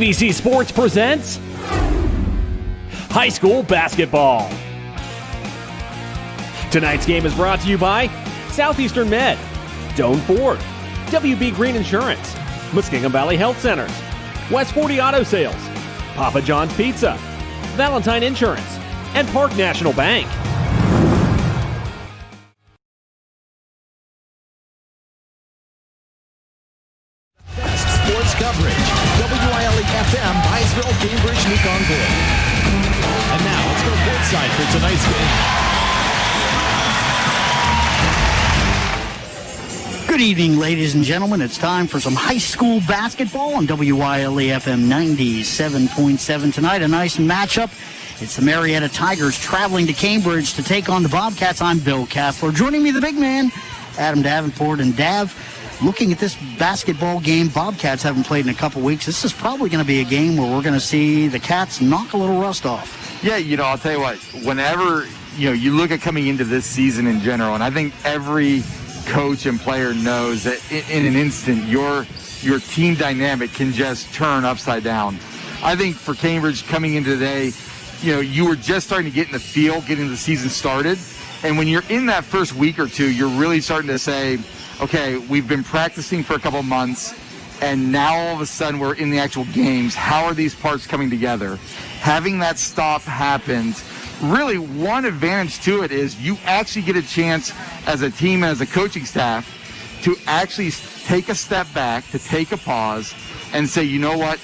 ABC Sports presents high school basketball. Tonight's game is brought to you by Southeastern Med, Doane Ford, WB Green Insurance, Muskingum Valley Health Centers, West 40 Auto Sales, Papa John's Pizza, Valentine Insurance, and Park National Bank. Sports coverage. WILE-FM, Byesville, Cambridge, Mekong Grid. And now let's go courtside for tonight's game. Good evening, ladies and gentlemen. It's time for some high school basketball on WILE-FM 97.7 tonight. A nice matchup. It's the Marietta Tigers traveling to Cambridge to take on the Bobcats. I'm Bill Kassler. Joining me, the big man, Adam Davenport. And Dav, looking at this basketball game, Bobcats haven't played in a couple weeks. This is probably going to be a game where we're going to see the Cats knock a little rust off. Yeah, I'll tell you what, whenever, you look at coming into this season in general, and I think every coach and player knows that in an instant, your team dynamic can just turn upside down. I think for Cambridge coming into today, you were just starting to get in the feel, getting the season started. And when you're in that first week or two, you're really starting to say, okay, we've been practicing for a couple months, and now all of a sudden we're in the actual games. How are these parts coming together? Having that stop happens, really one advantage to it is you actually get a chance as a team and as a coaching staff to actually take a step back, to take a pause, and say, you know what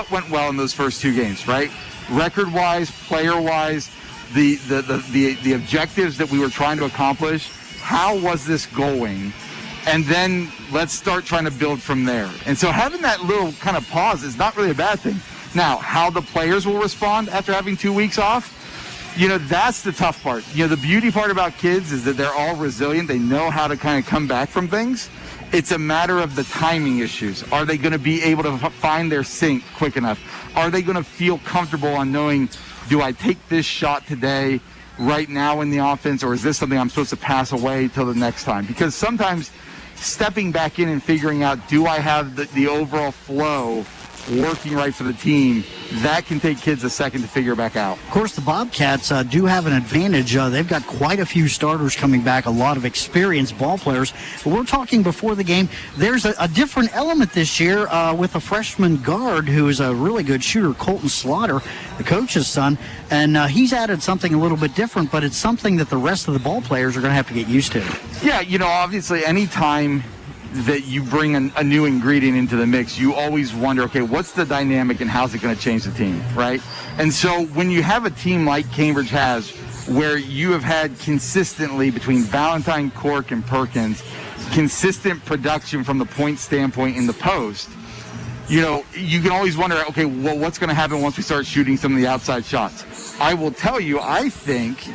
went well in those first two games, right? Record-wise, player-wise, the objectives that we were trying to accomplish, how was this going? And then let's start trying to build from there. And so having that little kind of pause is not really a bad thing. Now, how the players will respond after having 2 weeks off, that's the tough part. The beauty part about kids is that they're all resilient. They know how to kind of come back from things. It's a matter of the timing issues. Are they going to be able to find their sync quick enough? Are they going to feel comfortable on knowing, do I take this shot today, right now in the offense, or is this something I'm supposed to pass away till the next time? Because sometimes stepping back in and figuring out, do I have the overall flow working right for the team, that can take kids a second to figure back out. Of course, the Bobcats do have an advantage. They've got quite a few starters coming back, a lot of experienced ball players. But we're talking before the game, there's a different element this year with a freshman guard who is a really good shooter, Colton Slaughter, the coach's son. And he's added something a little bit different, but it's something that the rest of the ball players are going to have to get used to. Yeah, obviously any time that you bring a new ingredient into the mix, you always wonder, okay, what's the dynamic and how's it going to change the team, right? And so when you have a team like Cambridge has, where you have had consistently between Valentine, Cork, and Perkins, consistent production from the point standpoint in the post, you can always wonder, okay, well, what's going to happen once we start shooting some of the outside shots? I will tell you, I think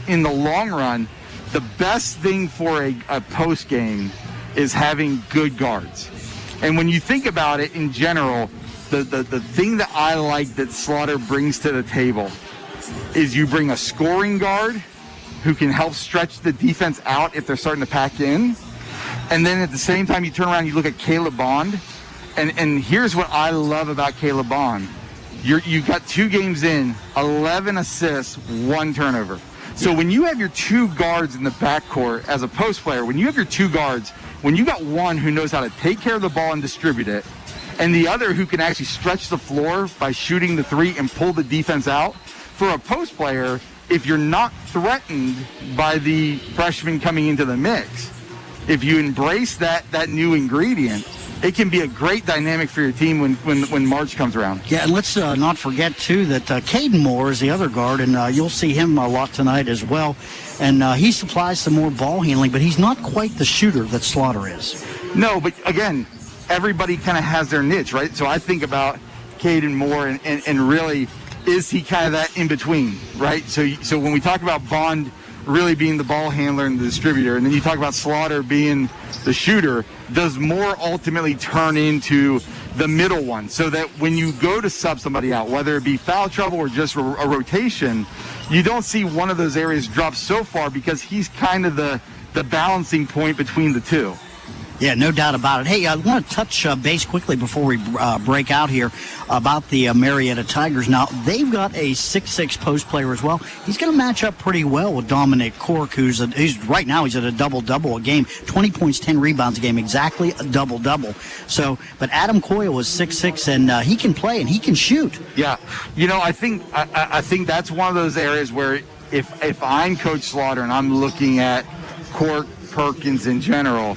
in the long run, the best thing for a post game is having good guards. And when you think about it in general, the thing that I like that Slaughter brings to the table is you bring a scoring guard who can help stretch the defense out if they're starting to pack in. And then at the same time, you turn around, you look at Caleb Bond. And here's what I love about Caleb Bond. You've got 2 games in, 11 assists, 1 turnover. So when you have your 2 guards in the backcourt as a post player, when you have your 2 guards, when you got one who knows how to take care of the ball and distribute it, and the other who can actually stretch the floor by shooting the 3 and pull the defense out, for a post player, if you're not threatened by the freshman coming into the mix, if you embrace that new ingredient, it can be a great dynamic for your team when March comes around. Yeah, and let's not forget, too, that Caden Moore is the other guard, and you'll see him a lot tonight as well. And he supplies some more ball handling, but he's not quite the shooter that Slaughter is. No, but again, everybody kind of has their niche, right? So I think about Caden Moore and really, is he kind of that in-between, right? So when we talk about Bond really being the ball handler and the distributor, and then you talk about Slaughter being the shooter, does Moore ultimately turn into the middle one, so that when you go to sub somebody out, whether it be foul trouble or just a rotation, you don't see one of those areas drop so far because he's kind of the balancing point between the two. Yeah, no doubt about it. Hey, I want to touch base quickly before we break out here about the Marietta Tigers. Now, they've got a 6'6" post player as well. He's going to match up pretty well with Dominic Cork, who's right now he's at a double-double a game, 20 points, 10 rebounds a game, exactly a double-double. So, but Adam Coyle is 6'6", and he can play and he can shoot. Yeah, I think that's one of those areas where if I'm Coach Slaughter and I'm looking at Cork, Perkins in general,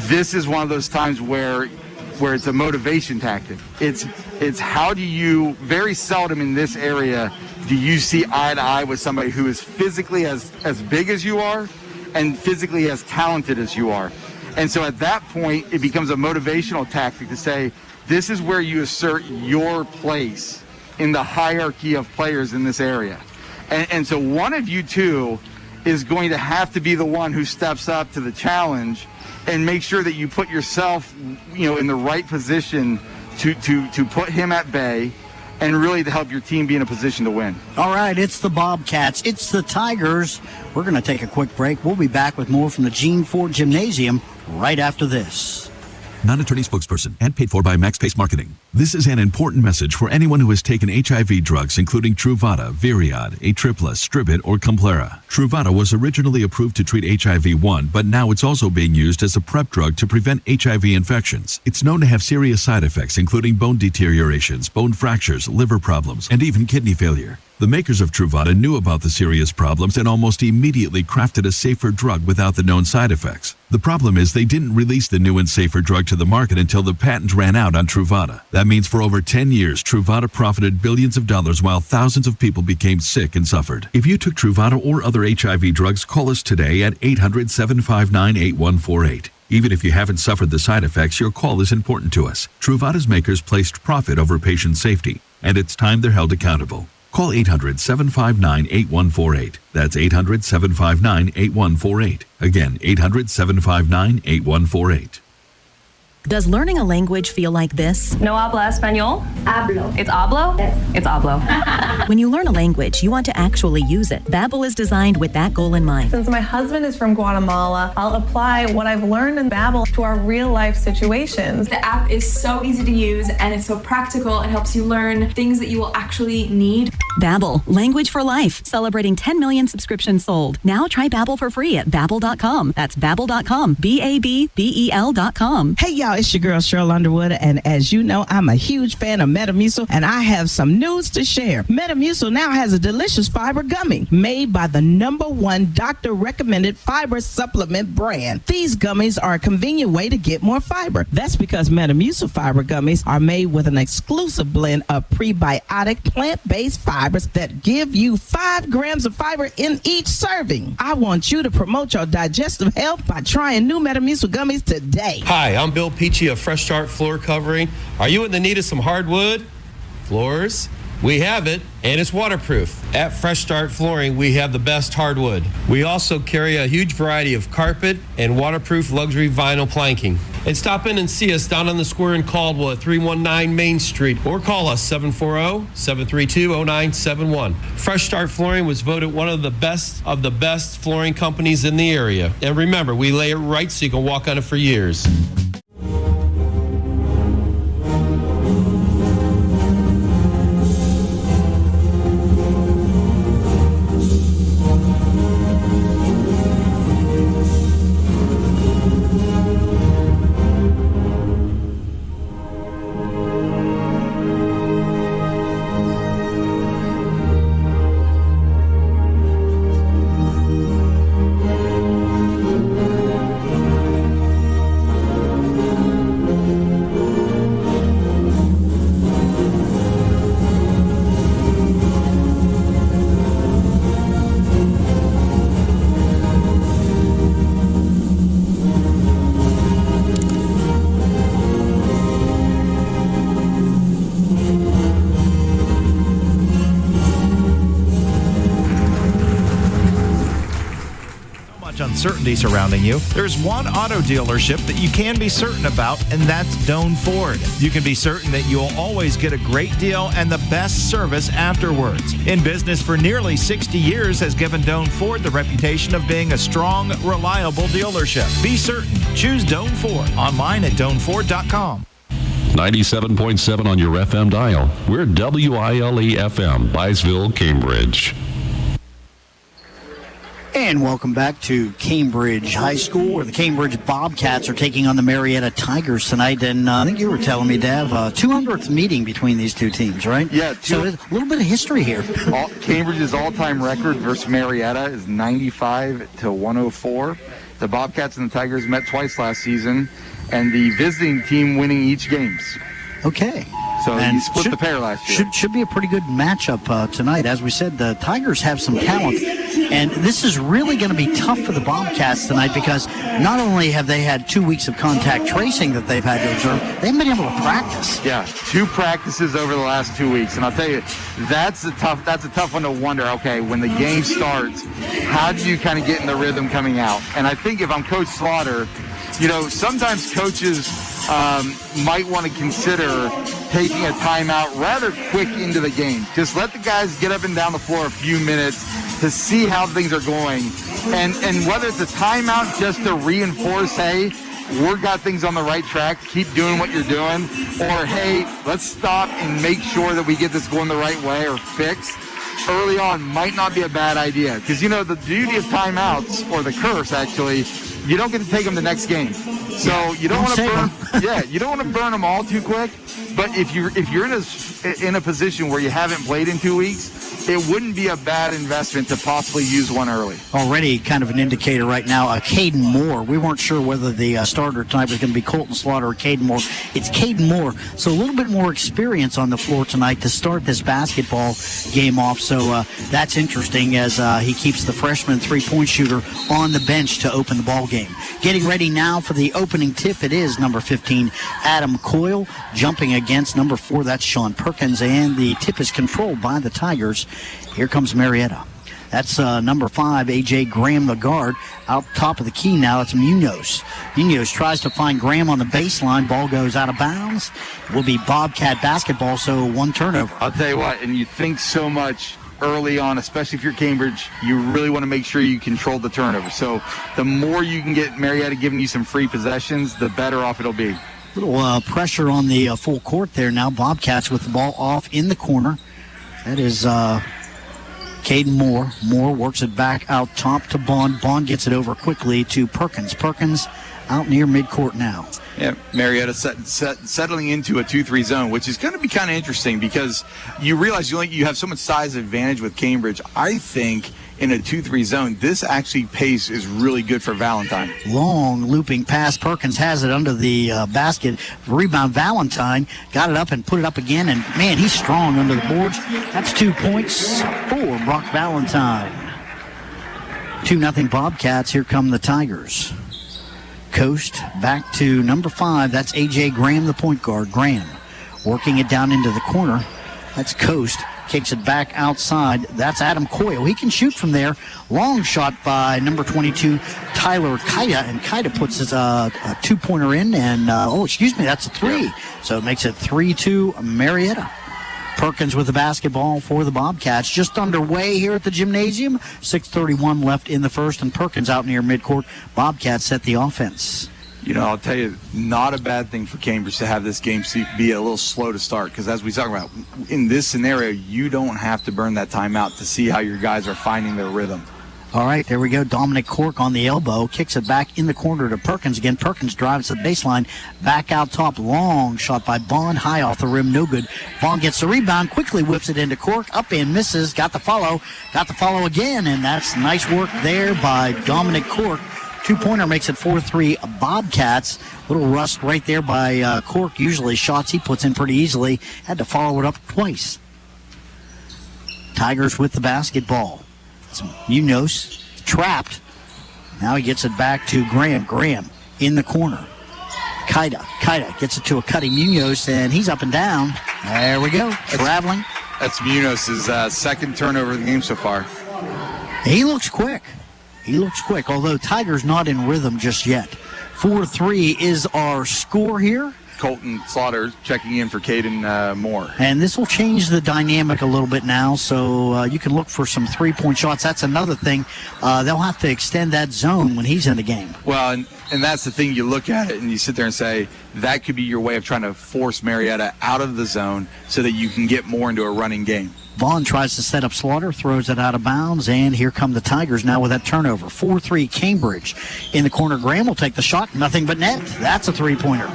this is one of those times where it's a motivation tactic. It's how do you, very seldom in this area do you see eye to eye with somebody who is physically as big as you are and physically as talented as you are. And so at that point, it becomes a motivational tactic to say, this is where you assert your place in the hierarchy of players in this area. And so one of you two is going to have to be the one who steps up to the challenge and make sure that you put yourself, in the right position to put him at bay and really to help your team be in a position to win. All right, it's the Bobcats. It's the Tigers. We're going to take a quick break. We'll be back with more from the Gene Ford Gymnasium right after this. Non-attorney spokesperson and paid for by MaxPace Marketing. This is an important message for anyone who has taken HIV drugs, including Truvada, Viriad, Atripla, Stribit, or Complera. Truvada was originally approved to treat HIV-1, but now it's also being used as a PrEP drug to prevent HIV infections. It's known to have serious side effects, including bone deteriorations, bone fractures, liver problems, and even kidney failure. The makers of Truvada knew about the serious problems and almost immediately crafted a safer drug without the known side effects. The problem is they didn't release the new and safer drug to the market until the patent ran out on Truvada. That means for over 10 years, Truvada profited billions of dollars while thousands of people became sick and suffered. If you took Truvada or other HIV drugs, call us today at 800-759-8148. Even if you haven't suffered the side effects, your call is important to us. Truvada's makers placed profit over patient safety, and it's time they're held accountable. Call 800-759-8148. That's 800-759-8148. Again, 800-759-8148. Does learning a language feel like this? No habla español? Hablo. It's hablo? Yes. It's hablo. When you learn a language, you want to actually use it. Babbel is designed with that goal in mind. Since my husband is from Guatemala, I'll apply what I've learned in Babbel to our real-life situations. The app is so easy to use and it's so practical. It helps you learn things that you will actually need. Babbel, language for life, celebrating 10 million subscriptions sold. Now try Babbel for free at Babbel.com. That's Babbel.com, Babbel.com. Hey y'all, it's your girl Cheryl Underwood, and as you know, I'm a huge fan of Metamucil, and I have some news to share. Metamucil now has a delicious fiber gummy made by the #1 doctor-recommended fiber supplement brand. These gummies are a convenient way to get more fiber. That's because Metamucil fiber gummies are made with an exclusive blend of prebiotic plant-based fibers that give you 5 grams of fiber in each serving. I want you to promote your digestive health by trying new Metamucil gummies today. Hi, I'm Bill Peachy of Fresh Start Floor Covering. Are you in the need of some hardwood floors? We have it, and it's waterproof. At Fresh Start Flooring, we have the best hardwood. We also carry a huge variety of carpet and waterproof luxury vinyl planking. And stop in and see us down on the square in Caldwell at 319 Main Street, or call us 740-732-0971. Fresh Start Flooring was voted one of the best flooring companies in the area. And remember, we lay it right so you can walk on it for years. Uncertainty surrounding you, there's one auto dealership that you can be certain about, and that's Doan Ford. You can be certain that you'll always get a great deal and the best service afterwards. In business for nearly 60 years has given Doan Ford the reputation of being a strong, reliable dealership. Be certain Choose Doan Ford. Online at doanford.com. 97.7 on your FM dial. We're WILE FM, Byesville, Cambridge. And welcome back to Cambridge High School, where the Cambridge Bobcats are taking on the Marietta Tigers tonight. And I think you were telling me, Dav, 200th meeting between these two teams, right? Yeah. So there's a little bit of history here. Cambridge's all-time record versus Marietta is 95-104. The Bobcats and the Tigers met twice last season, and the visiting team winning each games. Okay. So you split the pair last year. Should be a pretty good matchup tonight. As we said, the Tigers have some talent, and this is really going to be tough for the Bobcats tonight because not only have they had 2 weeks of contact tracing that they've had to observe, they haven't been able to practice. Yeah, 2 practices over the last 2 weeks, and I'll tell you, that's a tough one to wonder. Okay, when the game starts, how do you kind of get in the rhythm coming out? And I think if I'm Coach Slaughter, sometimes coaches might want to consider taking a timeout rather quick into the game. Just let the guys get up and down the floor a few minutes to see how things are going. And whether it's a timeout just to reinforce, hey, we've got things on the right track, keep doing what you're doing, or hey, let's stop and make sure that we get this going the right way or fixed early on might not be a bad idea. Because, the beauty of timeouts, or the curse actually, you don't get to take them the next game. So you don't want to burn. You don't want to burn them all too quick. But if you're in a position where you haven't played in 2 weeks, it wouldn't be a bad investment to possibly use one early. Already kind of an indicator right now. Caden Moore. We weren't sure whether the starter tonight was going to be Colton Slaughter or Caden Moore. It's Caden Moore. So a little bit more experience on the floor tonight to start this basketball game off. So that's interesting as he keeps the freshman three-point shooter on the bench to open the ball game. Getting ready now for the opening tip. It is number 15, Adam Coyle, jumping against number 4. That's Sean Perkins. And the tip is controlled by the Tigers. Here comes Marietta. That's number 5, A.J. Graham, the guard. Out top of the key now, it's Munoz. Munoz tries to find Graham on the baseline. Ball goes out of bounds. It will be Bobcat basketball, so 1 turnover. I'll tell you what, and you think so much early on, especially if you're Cambridge, you really want to make sure you control the turnover. So the more you can get Marietta giving you some free possessions, the better off it'll be. Little pressure on the full court there now. Bobcats with the ball off in the corner. That is Caden Moore. Moore works it back out top to Bond. Bond gets it over quickly to Perkins. Perkins out near midcourt now. Yeah, Marietta settling into a 2-3 zone, which is going to be kind of interesting because you realize you have so much size advantage with Cambridge. I think in a 2-3 zone, this actually pace is really good for Valentine. Long looping pass. Perkins has it under the basket. Rebound, Valentine got it up and put it up again, and man, he's strong under the boards. That's 2 points for Brock Valentine. 2-0 Bobcats. Here come the Tigers. Coast back to number 5. That's A.J. Graham, the point guard. Graham working it down into the corner. That's Coast. Kicks it back outside. That's Adam Coyle. He can shoot from there. Long shot by number 22, Tyler Kaida. And Kaida puts his a 2-pointer in. And, that's a 3. So it makes it 3-2 Marietta. Perkins with the basketball for the Bobcats. Just underway here at the gymnasium. 6:31 left in the first, and Perkins out near midcourt. Bobcats set the offense. I'll tell you, not a bad thing for Cambridge to have this game be a little slow to start because as we talk about, in this scenario, you don't have to burn that timeout to see how your guys are finding their rhythm. All right, there we go. Dominic Cork on the elbow. Kicks it back in the corner to Perkins again. Perkins drives to the baseline. Back out top. Long shot by Bond. High off the rim. No good. Bond gets the rebound. Quickly whips it into Cork. Up and misses. Got the follow. Got the follow again. And that's nice work there by Dominic Cork. 2-pointer makes it 4-3 Bobcats. Little rust right there by Cork. Usually shots he puts in pretty easily. Had to follow it up twice. Tigers with the basketball. Munoz trapped. Now he gets it back to Graham. Graham in the corner. Kaida gets it to a cutting Munoz, and he's up and down. There we go. Traveling. That's Munoz's second turnover of the game so far. He looks quick. Although Tigers not in rhythm just yet. 4-3 is our score here. Colton Slaughter checking in for Caden Moore. And this will change the dynamic a little bit now, so you can look for some three-point shots. That's another thing. They'll have to extend that zone when he's in the game. Well, and that's the thing. You look at it and you sit there and say, that could be your way of trying to force Marietta out of the zone so that you can get more into a running game. Vaughn tries to set up Slaughter, throws it out of bounds, and here come the Tigers now with that turnover. 4-3 Cambridge. In the corner, Graham will take the shot. Nothing but net. That's a three-pointer.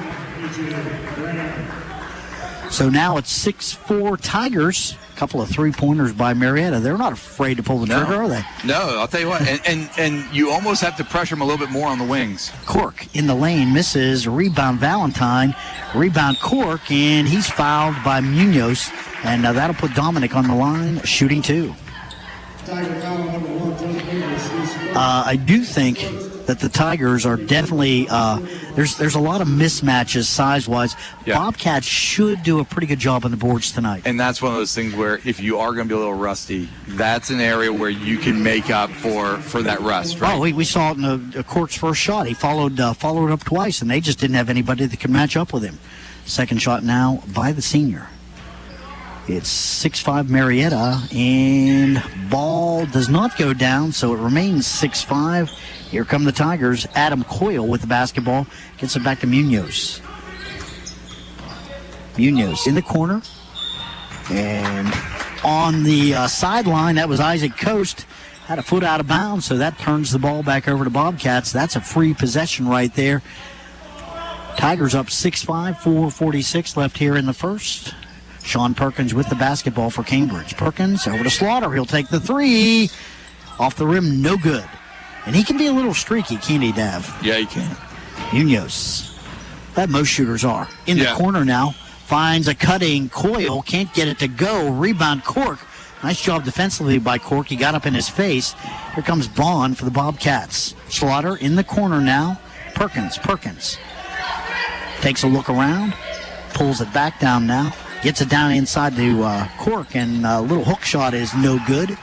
So now it's 6-4 Tigers. A couple of three-pointers by Marietta. They're not afraid to pull the trigger, are they? No, I'll tell you what. And you almost have to pressure them a little bit more on the wings. Cork in the lane misses. Rebound Valentine. Rebound Cork, and he's fouled by Munoz. And that'll put Dominic on the line, shooting two. I do think that the Tigers are definitely there's a lot of mismatches size-wise. Yeah. Bobcats should do a pretty good job on the boards tonight. And that's one of those things where if you are going to be a little rusty, that's an area where you can make up for that rust, right? Oh, we saw it in the Cork's first shot. He followed up twice, and they just didn't have anybody that could match up with him. Second shot now by the senior. It's 6-5 Marietta, and ball does not go down, so it remains 6-5. Here come the Tigers. Adam Coyle with the basketball. Gets it back to Munoz. Munoz in the corner. And on the sideline, that was Isaac Coast. Had a foot out of bounds, so that turns the ball back over to Bobcats. That's a free possession right there. Tigers up 6-5, 4:46 left here in the first. Sean Perkins with the basketball for Cambridge. Perkins over to Slaughter. He'll take the three. Off the rim, no good. And he can be a little streaky, can't he, Dav? Yeah, he can. Munoz. That most shooters are. In the corner now. Finds a cutting Coyle. Can't get it to go. Rebound Cork. Nice job defensively by Cork. He got up in his face. Here comes Bond for the Bobcats. Slaughter in the corner now. Perkins. Takes a look around. Pulls it back down now. Gets it down inside to Cork, and a little hook shot is no good.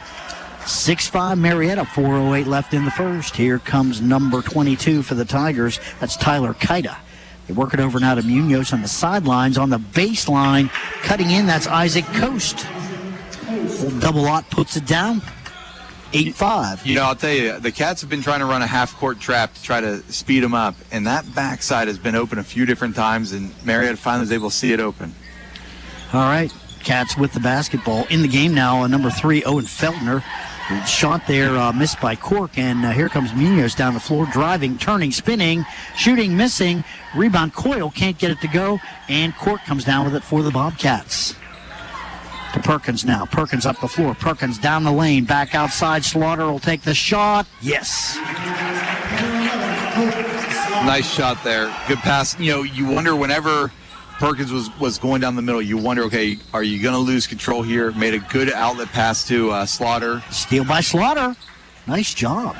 6-5 Marietta, 4:08 left in the first. Here comes number 22 for the Tigers. That's Tyler Kaida. They work it over now to Munoz on the sidelines. On the baseline, cutting in, that's Isaac Coast. Double-Ott puts it down. 8-5. You know, I'll tell you, the Cats have been trying to run a half-court trap to try to speed them up, and that backside has been open a few different times, and Marietta finally was able to see it open. All right, Cats with the basketball. In the game now, number 3, Owen Feltner. Shot there, missed by Cork, and here comes Munoz down the floor, driving, turning, spinning, shooting, missing. Rebound Coyle, can't get it to go, and Cork comes down with it for the Bobcats. To Perkins now. Perkins up the floor. Perkins down the lane, back outside. Slaughter will take the shot. Yes. Nice shot there. Good pass. You know, you wonder whenever Perkins was going down the middle, you wonder, okay, are you going to lose control here? Made a good outlet pass to Slaughter. Steal by Slaughter. Nice job.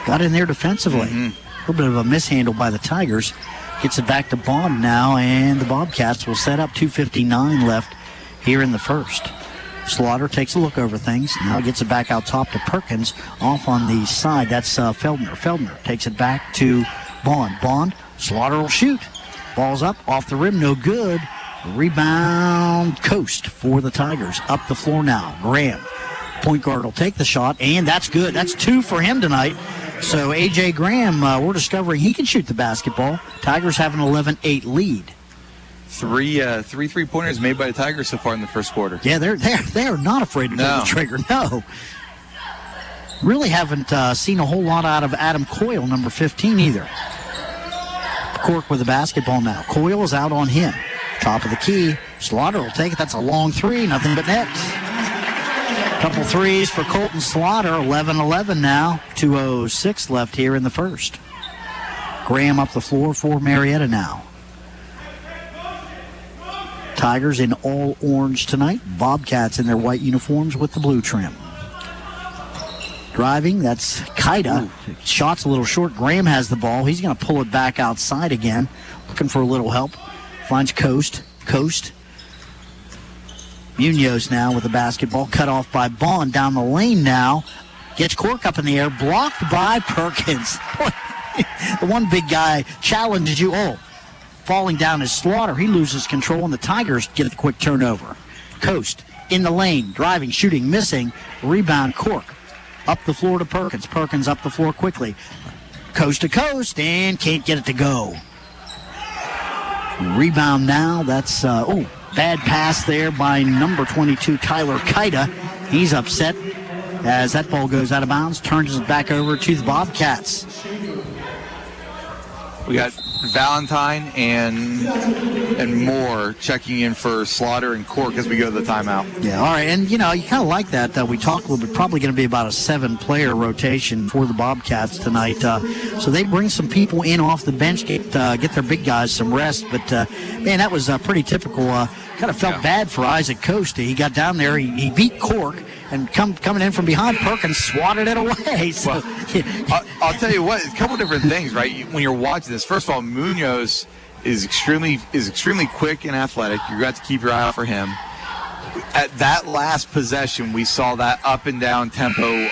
Got in there defensively. A little bit of a mishandle by the Tigers. Gets it back to Bond now, and the Bobcats will set up. 2:59 left here in the first. Slaughter takes a look over things. Now gets it back out top to Perkins. Off on the side, that's Feldner. Feldner takes it back to Bond. Bond, Slaughter will shoot. Ball's up, off the rim, no good. Rebound Coast for the Tigers. Up the floor now. Graham, point guard, will take the shot, and that's good. That's 2 for him tonight. So A.J. Graham, we're discovering he can shoot the basketball. Tigers have an 11-8 lead. Three three-pointers made by the Tigers so far in the first quarter. Yeah, they are not afraid to pull the trigger. No. Really haven't seen a whole lot out of Adam Coyle, number 15, either. Cork with the basketball now. Coyle is out on him. Top of the key. Slaughter will take it. That's a long three. Nothing but net. Couple threes for Colton Slaughter. 11-11 now. 2:06 left here in the first. Graham up the floor for Marietta now. Tigers in all orange tonight. Bobcats in their white uniforms with the blue trim. Driving, that's Kaida. Shot's a little short. Graham has the ball. He's going to pull it back outside again. Looking for a little help. Finds Coast. Munoz now with the basketball. Cut off by Bond down the lane now. Gets Cork up in the air. Blocked by Perkins. The one big guy challenges you. falling down is Slaughter. He loses control, and the Tigers get a quick turnover. Coast in the lane, driving, shooting, missing. Rebound, Cork. Up the floor to Perkins. Perkins up the floor quickly. Coast to coast, and can't get it to go. Rebound now. That's, bad pass there by number 22, Tyler Kaida. He's upset as that ball goes out of bounds, turns it back over to the Bobcats. We got Valentine and Moore checking in for Slaughter and Cork as we go to the timeout. Yeah, all right. And, you kind of like that. We talked a little bit, probably going to be about a 7-player rotation for the Bobcats tonight. So they bring some people in off the bench, get their big guys some rest. But, man, that was pretty typical. Kind of felt bad for Isaac Coast. He got down there. He beat Cork. And coming in from behind, Perkins swatted it away. So, I'll tell you what, a couple different things, right? When you're watching this, first of all, Munoz is extremely quick and athletic. You've got to keep your eye out for him. At that last possession, we saw that up and down tempo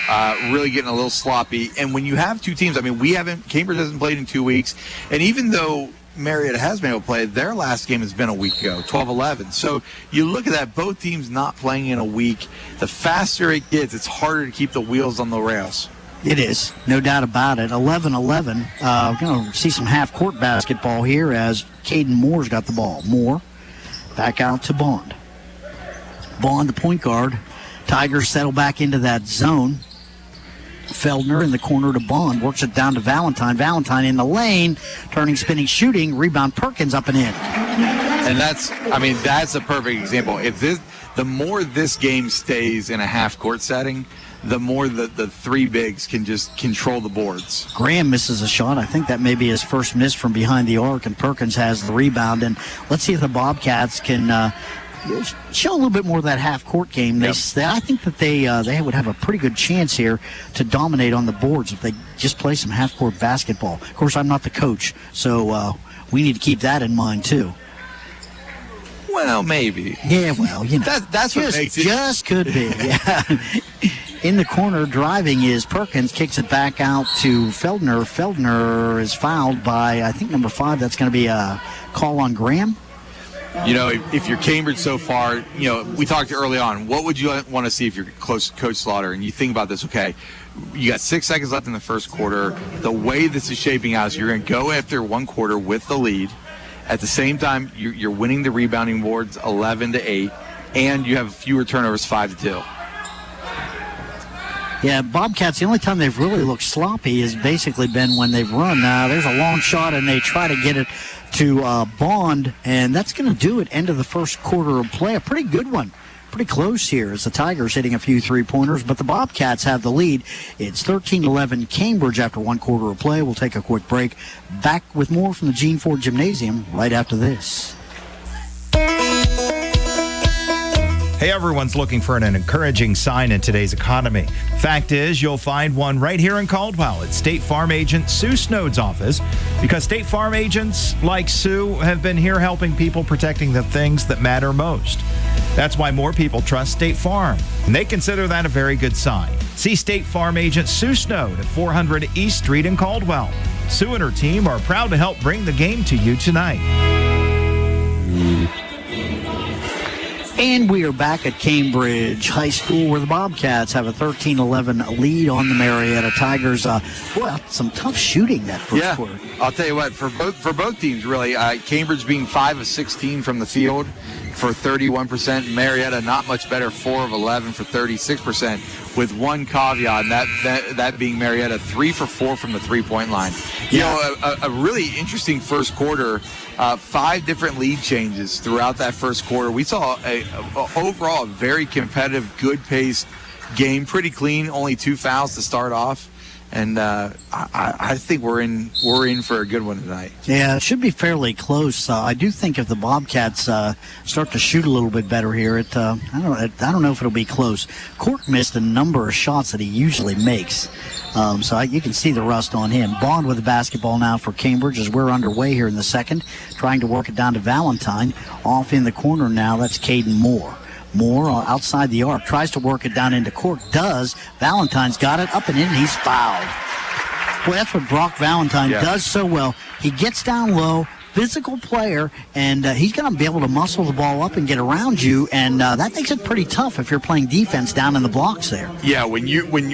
really getting a little sloppy. And when you have two teams, Cambridge hasn't played in 2 weeks, and even though Marietta has been able to play, their last game has been a week ago, 12-11. So you look at that, both teams not playing in a week. The faster it gets, it's harder to keep the wheels on the rails. It is, no doubt about it. 11-11. We're going to see some half-court basketball here as Caden Moore's got the ball. Moore back out to Bond. Bond, the point guard. Tigers settle back into that zone. Feldner in the corner to Bond, works it down to Valentine. Valentine in the lane, turning, spinning, shooting. Rebound, Perkins up and in. And that's a perfect example. The more this game stays in a half-court setting, the more the three bigs can just control the boards. Graham misses a shot. I think that may be his first miss from behind the arc, and Perkins has the rebound. And let's see if the Bobcats can show a little bit more of that half-court game. I think that they would have a pretty good chance here to dominate on the boards if they just play some half-court basketball. Of course, I'm not the coach, so we need to keep that in mind too. Well, maybe. Yeah, well, that's what makes it. Just could be. Yeah. In the corner, driving is Perkins, kicks it back out to Feldner. Feldner is fouled by, I think, number 5. That's going to be a call on Graham. If you're Cambridge so far, we talked early on, what would you want to see if you're close to Coach Slaughter? And you think about this, okay, you got 6 seconds left in the first quarter. The way this is shaping out is you're going to go after one quarter with the lead. At the same time, you're winning the rebounding boards 11-8, and you have fewer turnovers 5-2. Yeah, Bobcats, the only time they've really looked sloppy has basically been when they've run. There's a long shot, and they try to get it to Bond, and that's going to do it. End of the first quarter of play. A pretty good one. Pretty close here as the Tigers hitting a few three-pointers, but the Bobcats have the lead. It's 13-11 Cambridge after one quarter of play. We'll take a quick break. Back with more from the Gene Ford Gymnasium right after this. Hey, everyone's looking for an encouraging sign in today's economy. Fact is, you'll find one right here in Caldwell at State Farm Agent Sue Snode's office, because State Farm agents like Sue have been here helping people, protecting the things that matter most. That's why more people trust State Farm, and they consider that a very good sign. See State Farm Agent Sue Snode at 400 East Street in Caldwell. Sue and her team are proud to help bring the game to you tonight. And we are back at Cambridge High School, where the Bobcats have a 13-11 lead on the Marietta Tigers. Some tough shooting that first quarter. I'll tell you what, for both teams, really, Cambridge being 5 of 16 from the field for 31%. Marietta not much better, 4 of 11 for 36%, with one caveat, and that being Marietta 3 for 4 from the three-point line. A really interesting first quarter. 5 different lead changes throughout that first quarter. We saw overall a very competitive, good-paced game, pretty clean. Only 2 fouls to start off, and I think we're in for a good one tonight. Yeah, it should be fairly close. I do think if the Bobcats start to shoot a little bit better here, I don't know if it'll be close. Cork missed a number of shots that he usually makes. You can see the rust on him. Bond with the basketball now for Cambridge as we're underway here in the second, trying to work it down to Valentine. Off in the corner now, that's Caden Moore. Moore outside the arc, tries to work it down into Cork, does. Valentine's got it, up and in, he's fouled. Boy, that's what Brock Valentine does so well. He gets down low, physical player, and he's going to be able to muscle the ball up and get around you, and that makes it pretty tough if you're playing defense down in the blocks there. Yeah, when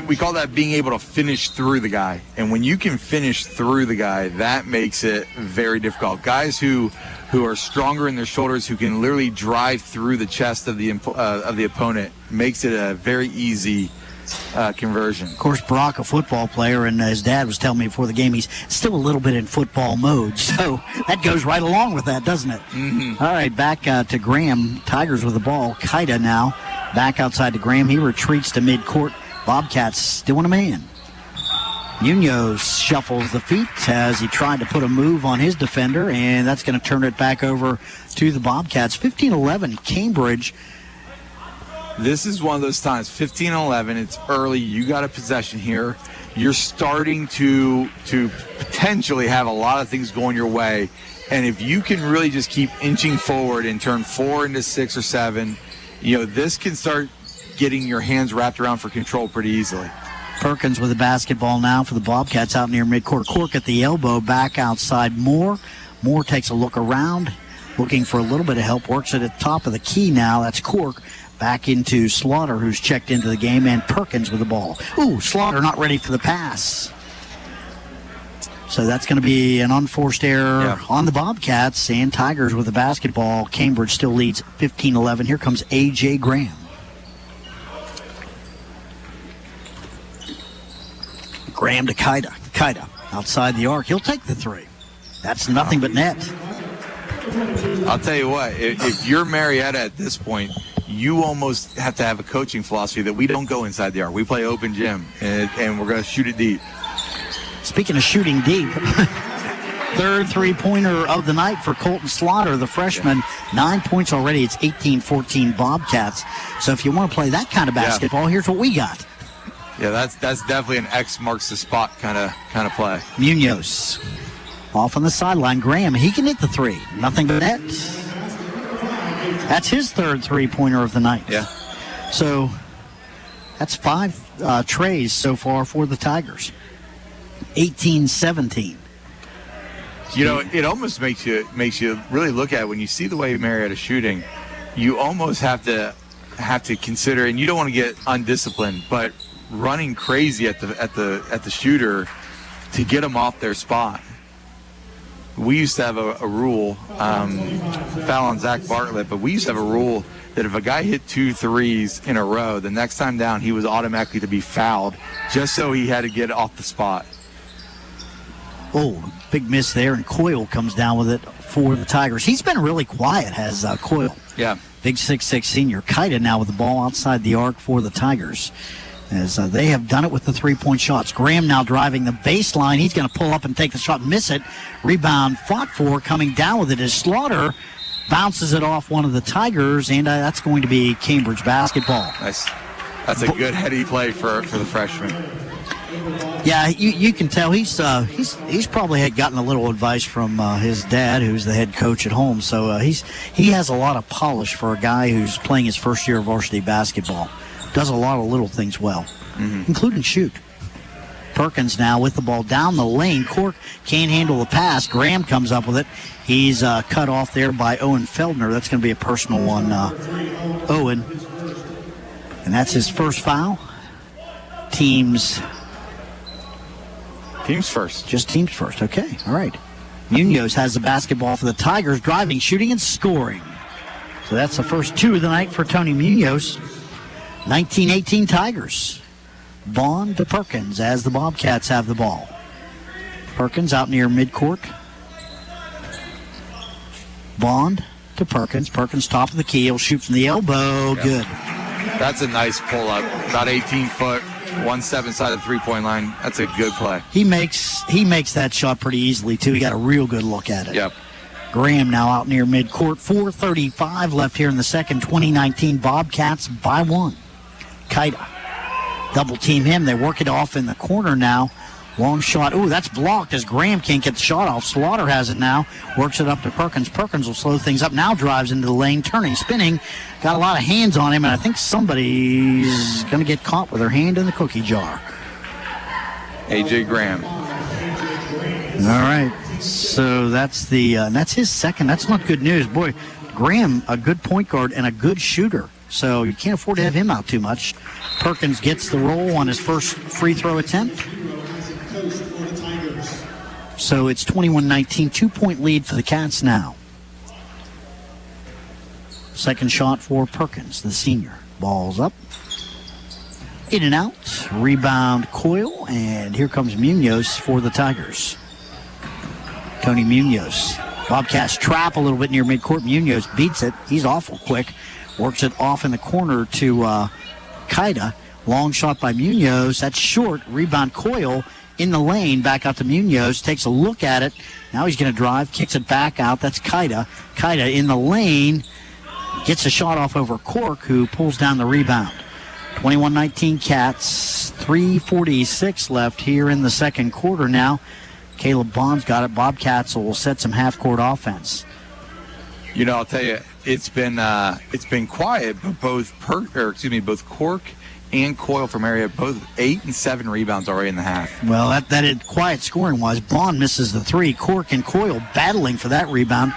we call that being able to finish through the guy, and when you can finish through the guy, that makes it very difficult. Guys who are stronger in their shoulders, who can literally drive through the chest of the opponent, makes it a very easy conversion. Of course, Brock, a football player, and his dad was telling me before the game he's still a little bit in football mode. So that goes right along with that, doesn't it? Mm-hmm. All right, back to Graham. Tigers with the ball. Kaida now back outside to Graham. He retreats to midcourt. Bobcats doing a man. Munoz shuffles the feet as he tried to put a move on his defender, and that's going to turn it back over to the Bobcats. 15-11, Cambridge. This is one of those times, 15-11, it's early, you got a possession here. You're starting to potentially have a lot of things going your way, and if you can really just keep inching forward and turn 4 into 6 or 7, this can start getting your hands wrapped around for control pretty easily. Perkins with the basketball now for the Bobcats out near midcourt. Cork at the elbow, back outside Moore. Moore takes a look around, looking for a little bit of help, works at the top of the key now. That's Cork. Back into Slaughter, who's checked into the game, and Perkins with the ball. Ooh, Slaughter not ready for the pass. So that's going to be an unforced error on the Bobcats, and Tigers with the basketball. Cambridge still leads 15-11. Here comes A.J. Graham. Graham to Kaida. Kaida outside the arc. He'll take the three. That's nothing but net. I'll tell you what, if you're Marietta at this point, you almost have to have a coaching philosophy that we don't go inside the arc. We play open gym, and we're going to shoot it deep. Speaking of shooting deep, third three-pointer of the night for Colton Slaughter, the freshman. 9 points already. It's 18-14 Bobcats. So if you want to play that kind of basketball, here's what we got. Yeah, that's definitely an X marks the spot kind of play. Munoz off on the sideline. Graham, he can hit the three. Nothing but net. That's his third three-pointer of the night. Yeah. So that's 5 trays so far for the Tigers. 18-17. It almost makes you really look at it. When you see the way Marietta's shooting, you almost have to consider, and you don't want to get undisciplined, but running crazy at the shooter to get them off their spot. We used to have a rule, foul on Zach Bartlett, but we used to have a rule that if a guy hit 2 threes in a row, the next time down he was automatically to be fouled, just so he had to get off the spot. Oh, big miss there, and Coyle comes down with it for the Tigers. He's been really quiet, has Coyle. Yeah. Big 6'6" senior. Kaida now with the ball outside the arc for the Tigers, as they have done it with the three-point shots. Graham now driving the baseline. He's going to pull up and take the shot, miss it. Rebound fought for, coming down with it is Slaughter. Bounces it off one of the Tigers, and that's going to be Cambridge basketball. Nice. That's a good heady play for the freshman. Yeah, you can tell he's probably had gotten a little advice from his dad, who's the head coach at home. So he has a lot of polish for a guy who's playing his first year of varsity basketball. Does a lot of little things well, including shoot. Perkins now with the ball down the lane. Cork can't handle the pass. Graham comes up with it. He's cut off there by Owen Feldner. That's going to be a personal one, Owen. And that's his first foul. Teams first. Just teams first. Okay, all right. Munoz has the basketball for the Tigers, driving, shooting, and scoring. So that's the first 2 of the night for Tony Munoz. 19-18 Tigers. Bond to Perkins as the Bobcats have the ball. Perkins out near midcourt. Bond to Perkins. Perkins top of the key. He'll shoot from the elbow. Yeah. Good. That's a nice pull-up. About 18 foot. 1-7 side of the three-point line. That's a good play. He makes that shot pretty easily, too. He got a real good look at it. Yep. Graham now out near midcourt. 4:35 left here in the second. 2019 Bobcats by 1. Kaida. Double team him. They work it off in the corner now. Long shot. Ooh, that's blocked as Graham can't get the shot off. Slaughter has it now. Works it up to Perkins. Perkins will slow things up. Now drives into the lane. Turning, spinning. Got a lot of hands on him, and I think somebody's going to get caught with their hand in the cookie jar. A.J. Graham. All right. So that's that's his second. That's not good news. Boy, Graham, a good point guard and a good shooter. So you can't afford to have him out too much. Perkins gets the roll on his first free throw attempt. So it's 21-19, 2-point lead for the Cats now. Second shot for Perkins, the senior. Ball's up. In and out. Rebound Coyle, and here comes Munoz for the Tigers. Tony Munoz. Bobcats trap a little bit near midcourt. Munoz beats it. He's awful quick. Works it off in the corner to Kaida. Long shot by Munoz. That's short. Rebound Coyle in the lane. Back out to Munoz. Takes a look at it. Now he's going to drive. Kicks it back out. That's Kaida. Kaida in the lane. Gets a shot off over Cork, who pulls down the rebound. 21-19 Cats. 3:46 left here in the second quarter now. Caleb Bond's got it. Bobcats will set some half-court offense. You know, I'll tell you, it's been quiet, but both Cork and Coyle from Marietta, both 8 and 7 rebounds already in the half. Well, that is quiet scoring-wise. Bond misses the three. Cork and Coyle battling for that rebound.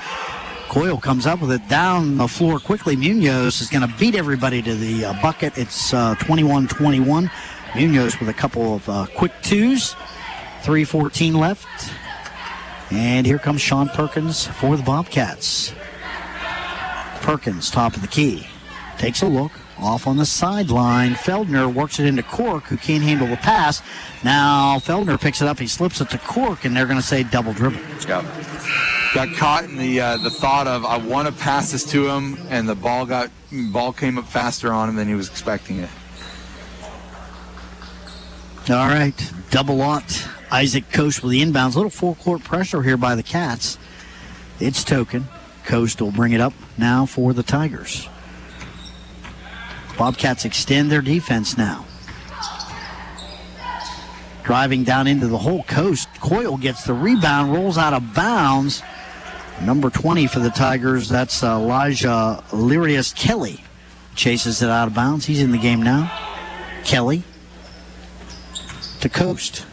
Coyle comes up with it down the floor quickly. Munoz is going to beat everybody to the bucket. It's 21-21. Munoz with a couple of quick twos. 3:14 left. And here comes Sean Perkins for the Bobcats. Perkins, top of the key. Takes a look. Off on the sideline. Feldner works it into Cork, who can't handle the pass. Now Feldner picks it up. He slips it to Cork, and they're going to say double dribble. Got caught in the thought of, I want to pass this to him, and the ball came up faster on him than he was expecting it. All right. Double lot. Isaac Coast with the inbounds. A little full-court pressure here by the Cats. It's Token. Coast will bring it up now for the Tigers. Bobcats extend their defense now. Driving down into the hole, Coast. Coyle gets the rebound, rolls out of bounds. Number 20 for the Tigers, that's Elijah Lyrius Kelly. Chases it out of bounds. He's in the game now. Kelly to Coast.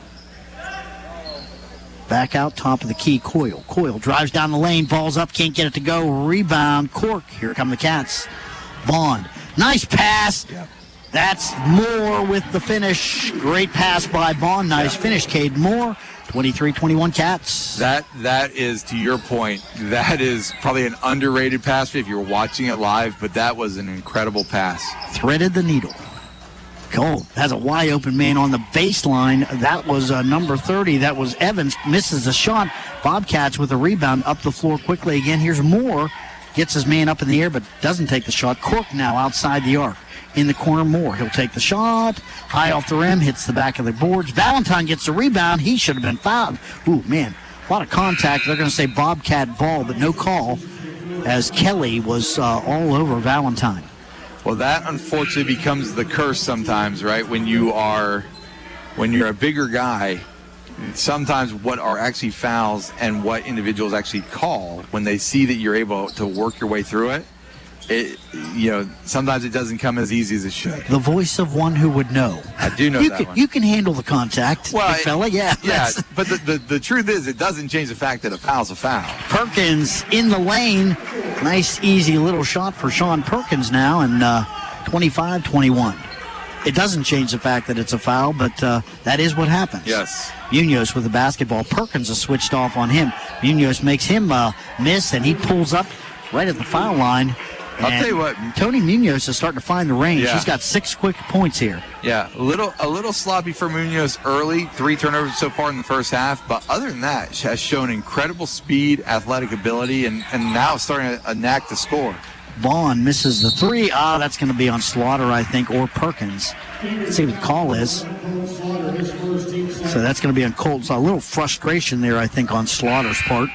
Back out, top of the key, Coyle. Coyle drives down the lane, ball's up, can't get it to go. Rebound, Cork. Here come the Cats. Bond. Nice pass. Yep. That's Moore with the finish. Great pass by Bond. Nice finish, Cade Moore. 23-21 Cats. That is, to your point, that is probably an underrated pass if you're watching it live, but that was an incredible pass. Threaded the needle. Cole has a wide open man on the baseline. That was number 30. That was Evans. Misses the shot. Bobcats with a rebound up the floor quickly again. Here's Moore. Gets his man up in the air, but doesn't take the shot. Cork now outside the arc. In the corner, Moore. He'll take the shot. High off the rim. Hits the back of the boards. Valentine gets the rebound. He should have been fouled. Ooh, man. A lot of contact. They're going to say Bobcat ball, but no call, as Kelly was all over Valentine. Well, that unfortunately becomes the curse sometimes, right? When you're a bigger guy, sometimes what are actually fouls and what individuals actually call, when they see that you're able to work your way through it, sometimes it doesn't come as easy as it should. The voice of one who would know. I do know that one. You can handle the contact, big fella. Yeah. But the truth is, it doesn't change the fact that a foul's a foul. Perkins in the lane. Nice, easy little shot for Sean Perkins now, and 25-21. It doesn't change the fact that it's a foul, but that is what happens. Yes. Munoz with the basketball. Perkins has switched off on him. Munoz makes him miss, and he pulls up right at the foul line. I'll tell you what, Tony Munoz is starting to find the range. Yeah. He's got 6 quick points here. Yeah, a little sloppy for Munoz early. 3 turnovers so far in the first half, but other than that, has shown incredible speed, athletic ability, and now starting a knack to score. Vaughn misses the 3. That's going to be on Slaughter, I think, or Perkins. Let's see what the call is. So that's going to be on Colton. So a little frustration there, I think, on Slaughter's part.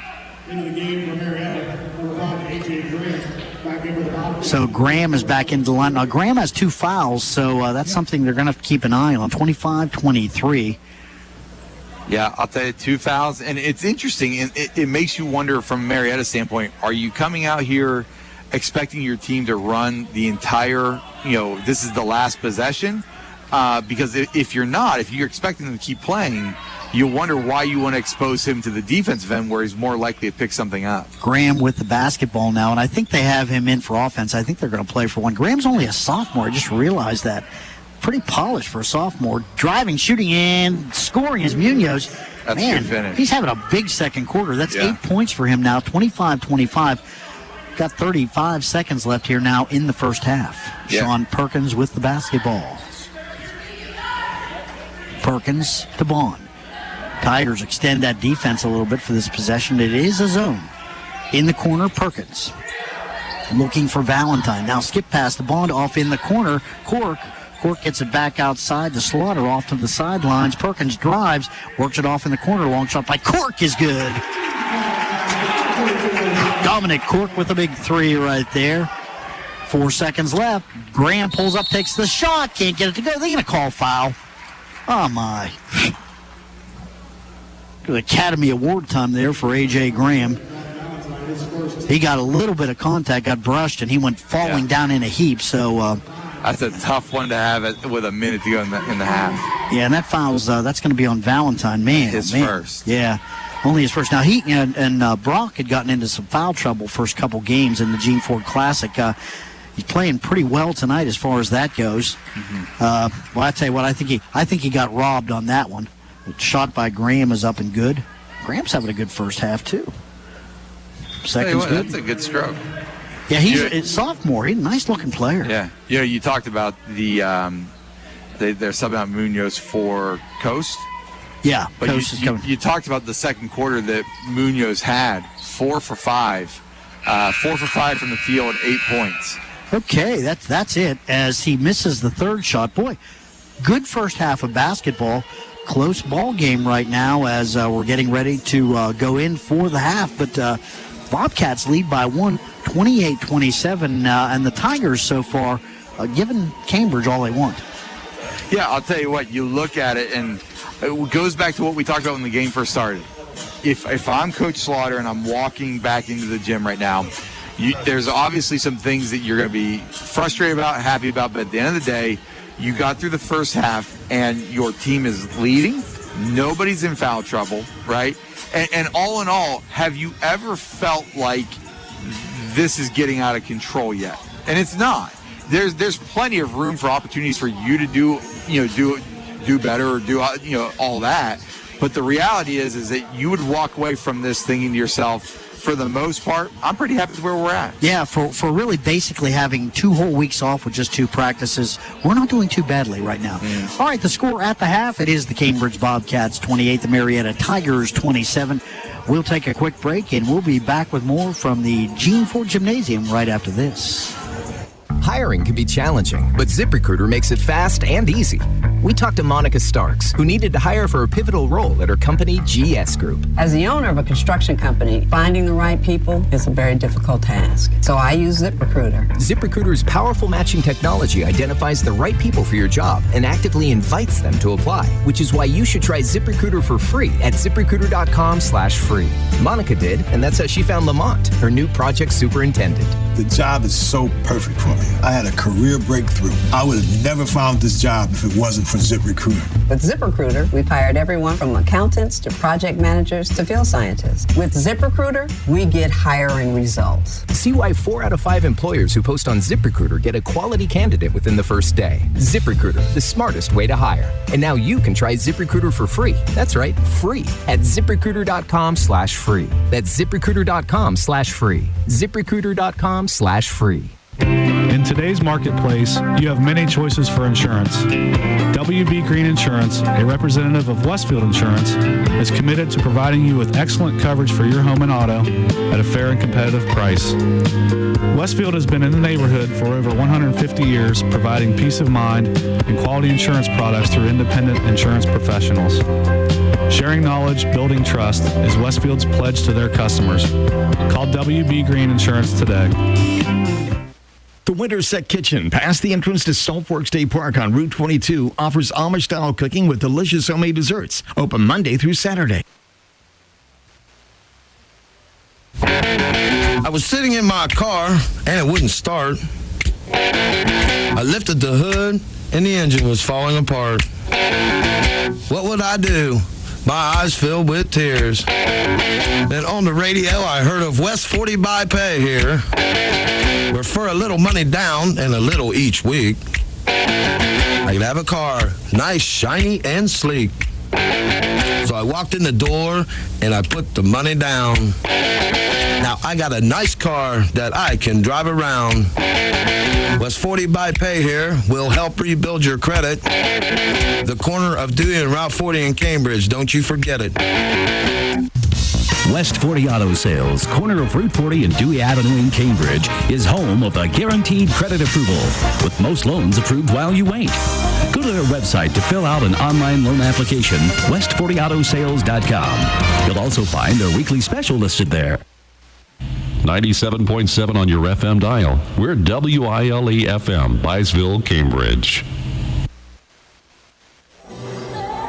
So Graham is back into the line. Now, Graham has 2 fouls, so that's something they're going to have to keep an eye on. 25-23. Yeah, I'll tell you, 2 fouls. And it's interesting, and it makes you wonder from Marietta's standpoint, are you coming out here expecting your team to run the entire, this is the last possession? because if you're expecting him to keep playing, you wonder why you want to expose him to the defensive end where he's more likely to pick something up. Graham with the basketball now, and I think they have him in for offense. I think they're going to play for one. Graham's only a sophomore. I just realized that. Pretty polished for a sophomore. Driving, shooting, and scoring is Munoz. That's Man, a good finish. He's having a big second quarter. That's 8 points for him now, 25-25. Got 35 seconds left here now in the first half. Yeah. Sean Perkins with the basketball. Perkins to Bond. Tigers extend that defense a little bit for this possession. It is a zone. In the corner, Perkins. Looking for Valentine. Now skip past the Bond off in the corner. Cork gets it back outside to Slaughter off to the sidelines. Perkins drives, works it off in the corner. Long shot by Cork is good. Dominic Cork with a big three right there. 4 seconds left. Graham pulls up, takes the shot. Can't get it to go. They're going to call foul. Oh, my. Academy Award time there for A.J. Graham. He got a little bit of contact, got brushed, and he went falling down in a heap. So that's a tough one to have with a minute to go in the half. Yeah, and that foul's that's going to be on Valentine. His man. first. Yeah, only his first. Now he and Brock had gotten into some foul trouble first couple games in the Gene Ford Classic. He's playing pretty well tonight as far as that goes. Well, I tell you what, I think he got robbed on that one. The shot by Graham is up and good. Graham's having a good first half too. Second's good. That's a good stroke. Yeah, he's a sophomore. He's a nice-looking player. Yeah. You talked about they're subbing out Munoz for Coast. Yeah, but Coast is coming. You talked about the second quarter that Munoz had 4 for 5. 4 for 5 from the field, 8 points. Okay, that's it. As he misses the third shot. Boy, good first half of basketball. Close ball game right now as we're getting ready to go in for the half. But Bobcats lead by 1, 28-27, and the Tigers so far giving Cambridge all they want. Yeah, I'll tell you what, you look at it, and it goes back to what we talked about when the game first started. If I'm Coach Slaughter and I'm walking back into the gym right now, there's obviously some things that you're going to be frustrated about, happy about, but at the end of the day, you got through the first half, and your team is leading. Nobody's in foul trouble, right? And all in all, have you ever felt like this is getting out of control yet? And it's not. There's plenty of room for opportunities for you to do better or do all that. But the reality is that you would walk away from this thinking to yourself, for the most part, I'm pretty happy with where we're at. Yeah, for really basically having 2 whole weeks off with just 2 practices, we're not doing too badly right now. All right, the score at the half, it is the Cambridge Bobcats 28, the Marietta Tigers 27. We'll take a quick break, and we'll be back with more from the Gene Ford Gymnasium right after this. Hiring can be challenging, but ZipRecruiter makes it fast and easy. We talked to Monica Starks, who needed to hire for a pivotal role at her company, GS Group. As the owner of a construction company, finding the right people is a very difficult task. So I use ZipRecruiter. ZipRecruiter's powerful matching technology identifies the right people for your job and actively invites them to apply, which is why you should try ZipRecruiter for free at ZipRecruiter.com/free. Monica did, and that's how she found Lamont, her new project superintendent. The job is so perfect for me. I had a career breakthrough. I would have never found this job if it wasn't for ZipRecruiter. With ZipRecruiter, we've hired everyone from accountants to project managers to field scientists. With ZipRecruiter, we get hiring results. See why 4 out of 5 employers who post on ZipRecruiter get a quality candidate within the first day. ZipRecruiter, the smartest way to hire. And now you can try ZipRecruiter for free. That's right, free at ZipRecruiter.com/free. That's ZipRecruiter.com/free. ZipRecruiter.com/free. In today's marketplace, you have many choices for insurance. WB Green Insurance, a representative of Westfield Insurance, is committed to providing you with excellent coverage for your home and auto at a fair and competitive price. Westfield has been in the neighborhood for over 150 years, providing peace of mind and quality insurance products through independent insurance professionals. Sharing knowledge, building trust is Westfield's pledge to their customers. Call WB Green Insurance today. The Winterset Kitchen, past the entrance to Saltfork State Park on Route 22, offers Amish-style cooking with delicious homemade desserts. Open Monday through Saturday. I was sitting in my car, and it wouldn't start. I lifted the hood, and the engine was falling apart. What would I do? My eyes filled with tears. Then on the radio, I heard of West 40 by Pay here, where for a little money down and a little each week, I could have a car, nice, shiny, and sleek. So I walked in the door and I put the money down. Now I got a nice car that I can drive around. West 40 by Pay here will help rebuild your credit. The corner of Dewey and Route 40 in Cambridge, don't you forget it. West 40 Auto Sales, corner of Route 40 and Dewey Avenue in Cambridge, is home of a guaranteed credit approval, with most loans approved while you wait. Go to their website to fill out an online loan application, west40autosales.com. You'll also find their weekly special listed there. 97.7 on your FM dial. We're WILE-FM, Byesville, Cambridge.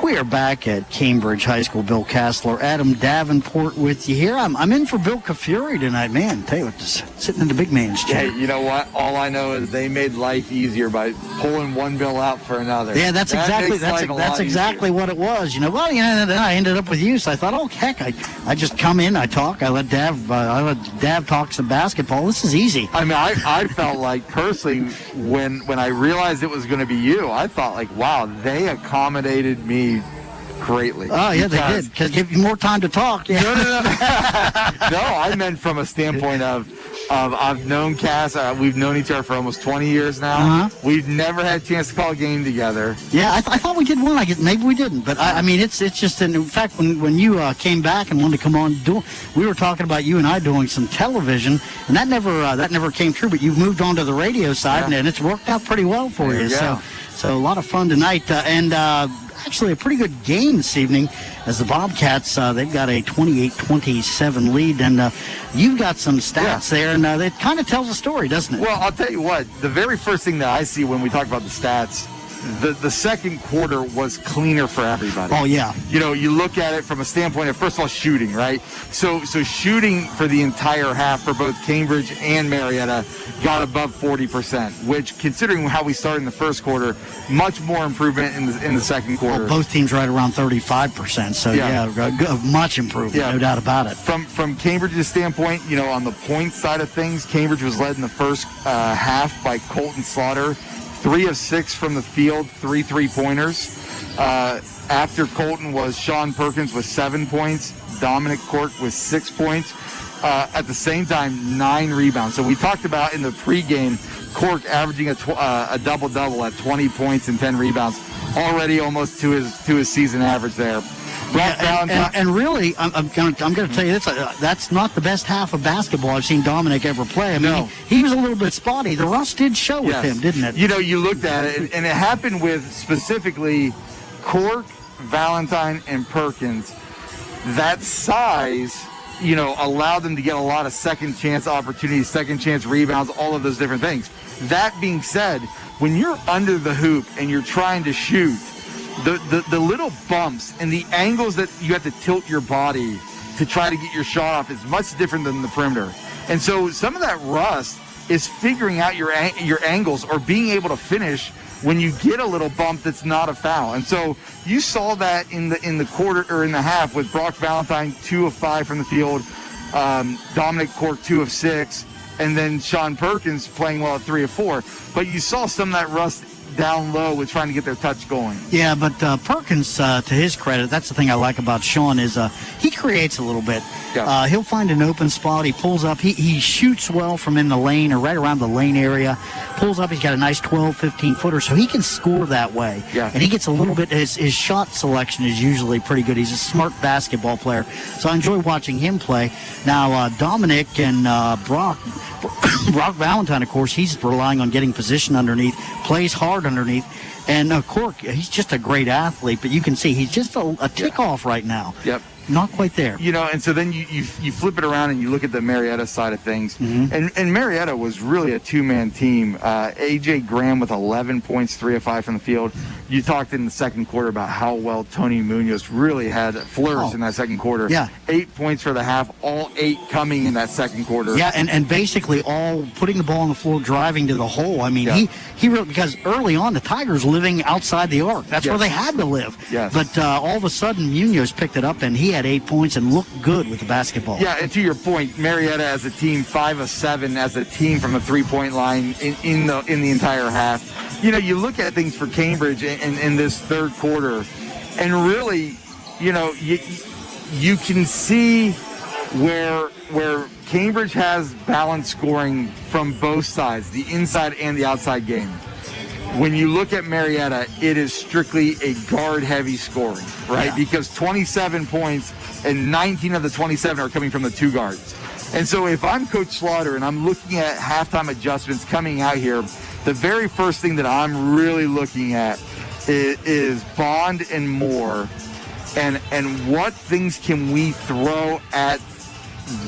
We are back at Cambridge High School. Bill Castler, Adam Davenport with you here. I'm in for Bill Cafuri tonight, man. Tell you what, just sitting in the big man's chair. Hey, you know what? All I know is they made life easier by pulling one bill out for another. Yeah, that's exactly what it was. Then I ended up with you, so I thought, oh heck, I just come in, I talk, I let Dav talk some basketball. This is easy. I mean, I felt like personally when I realized it was going to be you, I thought like, wow, they accommodated me greatly. Oh yeah, they did, because give you more time to talk. Yeah. No. No, I meant from a standpoint of I've known Cass. We've known each other for almost 20 years now. Uh-huh. We've never had a chance to call a game together. Yeah, I thought we did one. I guess maybe we didn't, but I mean, it's just. In fact, when you came back and wanted to come on, we were talking about you and I doing some television, and that never came true. But you've moved on to the radio side, and it's worked out pretty well for you. So a lot of fun tonight, actually a pretty good game this evening as the Bobcats, they've got a 28-27 lead, and you've got some stats there, and it kind of tells a story, doesn't it? Well, I'll tell you what, the very first thing that I see when we talk about the stats, the second quarter was cleaner for everybody. Oh, yeah. You know, you look at it from a standpoint of, first of all, shooting, right? So shooting for the entire half for both Cambridge and Marietta got above 40%, which, considering how we started in the first quarter, much more improvement in the second quarter. Well, both teams right around 35%, so much improvement, no doubt about it. From Cambridge's standpoint, you know, on the point side of things, Cambridge was led in the first half by Colton Slaughter. 3 of 6 from the field, 3 3-pointers. After Colton was Sean Perkins with 7 points, Dominic Cork with 6 points. At the same time, 9 rebounds. So we talked about in the pregame, Cork averaging a double-double at 20 points and 10 rebounds, already almost to his season average there. And really, I'm going to tell you this, that's not the best half of basketball I've seen Dominic ever play. I mean, he was a little bit spotty. The rust did show with him, didn't it? You know, you looked at it, and it happened with specifically Cork, Valentine, and Perkins. That size, you know, allowed them to get a lot of second chance opportunities, second chance rebounds, all of those different things. That being said, when you're under the hoop and you're trying to shoot, the little bumps and the angles that you have to tilt your body to try to get your shot off is much different than the perimeter. And so some of that rust is figuring out your angles or being able to finish when you get a little bump that's not a foul. And so you saw that in the quarter or in the half with Brock Valentine 2 of 5 from the field, Dominic Cork 2 of 6, and then Sean Perkins playing well at 3 of 4. But you saw some of that rust down low with trying to get their touch going. Yeah, but Perkins, to his credit, that's the thing I like about Sean is he creates a little bit. Yeah. He'll find an open spot. He pulls up. He shoots well from in the lane or right around the lane area. Pulls up. He's got a nice 12, 15-footer, so he can score that way. Yeah. And he gets a little bit, his shot selection is usually pretty good. He's a smart basketball player. So I enjoy watching him play. Now, Dominic and Brock Valentine, of course, he's relying on getting position underneath, plays hard underneath. And Cork, he's just a great athlete, but you can see he's just a tick-off right now. Yep. Not quite there. You know, and so then you flip it around and you look at the Marietta side of things. Mm-hmm. And Marietta was really a two-man team. A.J. Graham with 11 points, 3 of 5 from the field. You talked in the second quarter about how well Tony Munoz really had flourished in that second quarter. Yeah. 8 points for the half, all 8 coming in that second quarter. Yeah, and basically all putting the ball on the floor, driving to the hole. I mean, he really, because early on the Tigers living outside the arc. That's where they had to live. Yes. But all of a sudden Munoz picked it up, and he had 8 points and looked good with the basketball. Yeah, and to your point, Marietta as a team, 5 of 7 as a team from the three-point line in the entire half. You know, you look at things for Cambridge in this third quarter, and really, you know, you can see where Cambridge has balanced scoring from both sides, the inside and the outside game. When you look at Marietta, it is strictly a guard-heavy scoring, right? Yeah. Because 27 points and 19 of the 27 are coming from the 2 guards. And so if I'm Coach Slaughter and I'm looking at halftime adjustments coming out here, the very first thing that I'm really looking at is Bond and Moore, and what things can we throw at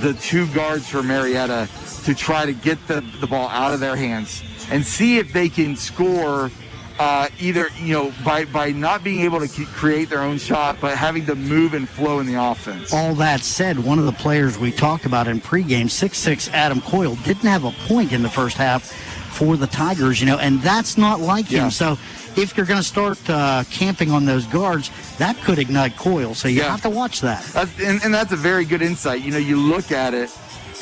the 2 guards for Marietta to try to get the ball out of their hands and see if they can score either, you know, by not being able to create their own shot, but having to move and flow in the offense. All that said, one of the players we talked about in pregame, 6'6" Adam Coyle, didn't have a point in the first half for the Tigers, you know, and that's not like him. So if you're going to start camping on those guards, that could ignite Coyle. So you have to watch that. And that's a very good insight. You know, you look at it,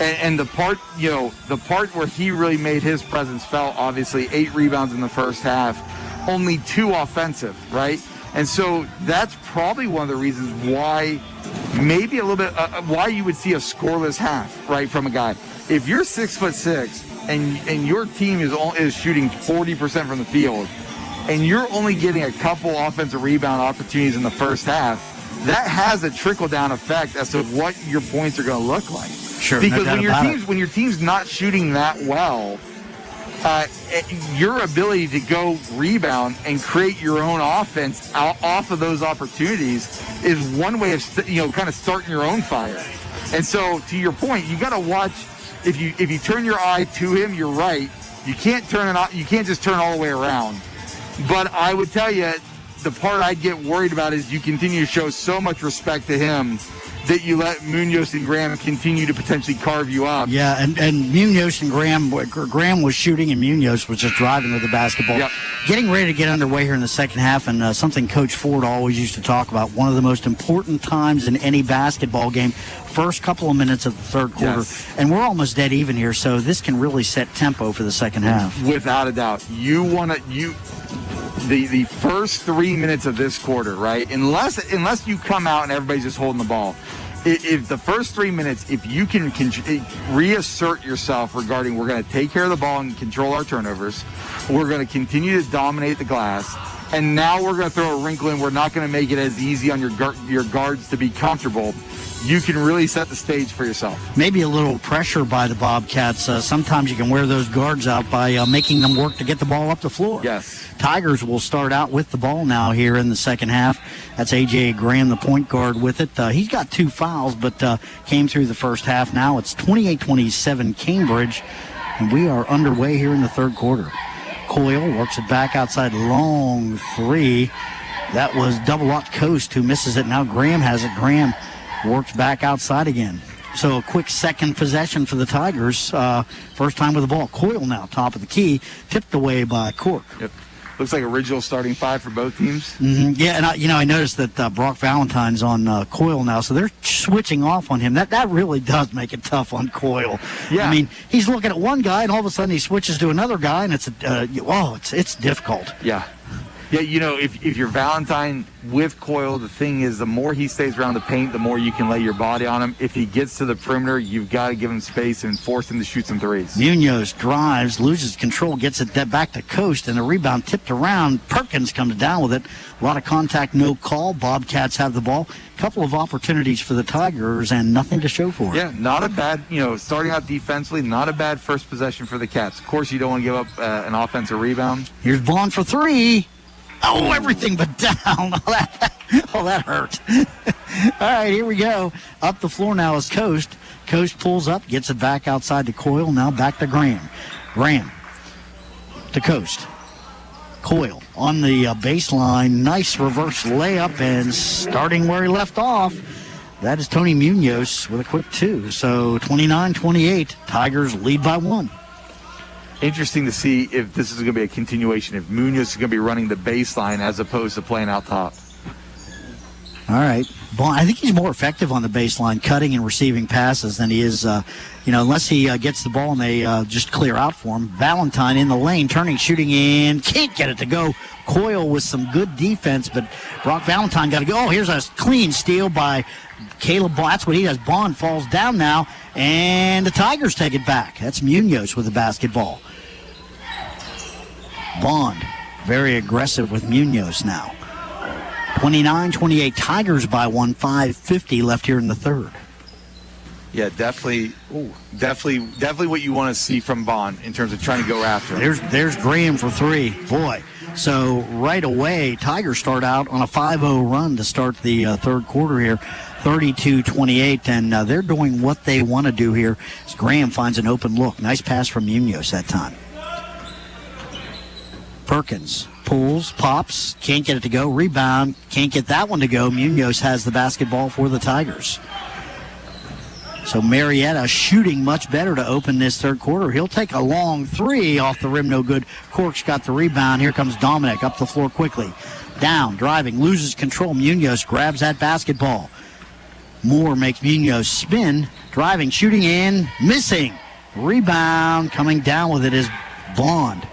and the part where he really made his presence felt, obviously 8 rebounds in the first half, only 2 offensive, right? And so that's probably one of the reasons why maybe a little bit why you would see a scoreless half, right, from a guy. If you're 6'6" and your team is shooting 40% from the field, and you're only getting a couple offensive rebound opportunities in the first half, that has a trickle-down effect as to what your points are going to look like. Sure, because no when your team's not shooting that well, your ability to go rebound and create your own offense off of those opportunities is one way of kind of starting your own fire. And so, to your point, you got to watch. If you turn your eye to him, you're right. You can't just turn all the way around. But I would tell you, the part I'd get worried about is you continue to show so much respect to him that you let Munoz and Graham continue to potentially carve you up. Yeah, and Munoz and Graham was shooting and Munoz was just driving with the basketball. Yep. Getting ready to get underway here in the second half, and something Coach Ford always used to talk about, one of the most important times in any basketball game, first couple of minutes of the third quarter. Yes. And we're almost dead even here, so this can really set tempo for the second half. Without a doubt. The first 3 minutes of this quarter, right? Unless you come out and everybody's just holding the ball. If the first 3 minutes, if you can reassert yourself regarding we're going to take care of the ball and control our turnovers, we're going to continue to dominate the glass, and now we're going to throw a wrinkle in. We're not going to make it as easy on your guards to be comfortable. You can really set the stage for yourself. Maybe a little pressure by the Bobcats. Sometimes you can wear those guards out by making them work to get the ball up the floor. Yes. Tigers will start out with the ball now here in the second half. That's A.J. Graham, the point guard, with it. He's got 2 fouls, but came through the first half. Now it's 28-27 Cambridge, and we are underway here in the third quarter. Coyle works it back outside, long 3. That was double up Coast, who misses it. Now Graham has it. Graham works back outside again. So a quick second possession for the Tigers. First time with the ball. Coyle now top of the key, tipped away by Cork. Yep. Looks like original starting 5 for both teams. Mm-hmm. Yeah, and I noticed that Brock Valentine's on Coyle now, so they're switching off on him. That really does make it tough on Coyle. Yeah. I mean, he's looking at one guy, and all of a sudden he switches to another guy, and it's difficult. Yeah. Yeah, if you're Valentine with Coyle, the thing is the more he stays around the paint, the more you can lay your body on him. If he gets to the perimeter, you've got to give him space and force him to shoot some threes. Munoz drives, loses control, gets it back to Coast, and the rebound tipped around. Perkins comes down with it. A lot of contact, no call. Bobcats have the ball. Couple of opportunities for the Tigers and nothing to show for it. Yeah, not a bad, starting out defensively, not a bad first possession for the Cats. Of course, you don't want to give up an offensive rebound. Here's Vaughn for 3. Oh, everything but down. Oh, that hurt. All right, here we go. Up the floor now is Coast. Coast pulls up, gets it back outside to Coyle. Now back to Graham. Graham to Coast. Coyle on the baseline. Nice reverse layup, and starting where he left off, that is Tony Munoz with a quick 2. So 29-28, Tigers lead by 1. Interesting to see if this is going to be a continuation, if Munoz is going to be running the baseline as opposed to playing out top. All right. Bond, I think he's more effective on the baseline, cutting and receiving passes than he is, unless he gets the ball and they just clear out for him. Valentine in the lane, turning, shooting in, can't get it to go. Coyle with some good defense, but Brock Valentine got to go. Oh, here's a clean steal by Caleb Bond. That's what he does. Bond falls down now, and the Tigers take it back. That's Munoz with the basketball. Bond, very aggressive with Munoz now. 29-28, Tigers by 1, 5:50 left here in the third. Yeah, definitely what you want to see from Bond in terms of trying to go after him. There's Graham for 3. Boy, so right away, Tigers start out on a 5-0 run to start the third quarter here, 32-28, and they're doing what they want to do here as Graham finds an open look. Nice pass from Munoz that time. Perkins pulls, pops, can't get it to go. Rebound, can't get that one to go. Munoz has the basketball for the Tigers. So Marietta shooting much better to open this third quarter. He'll take a long 3 off the rim, no good. Cork's got the rebound. Here comes Dominic up the floor quickly. Down, driving, loses control. Munoz grabs that basketball. Moore makes Munoz spin, driving, shooting in, missing. Rebound, coming down with it is Bond.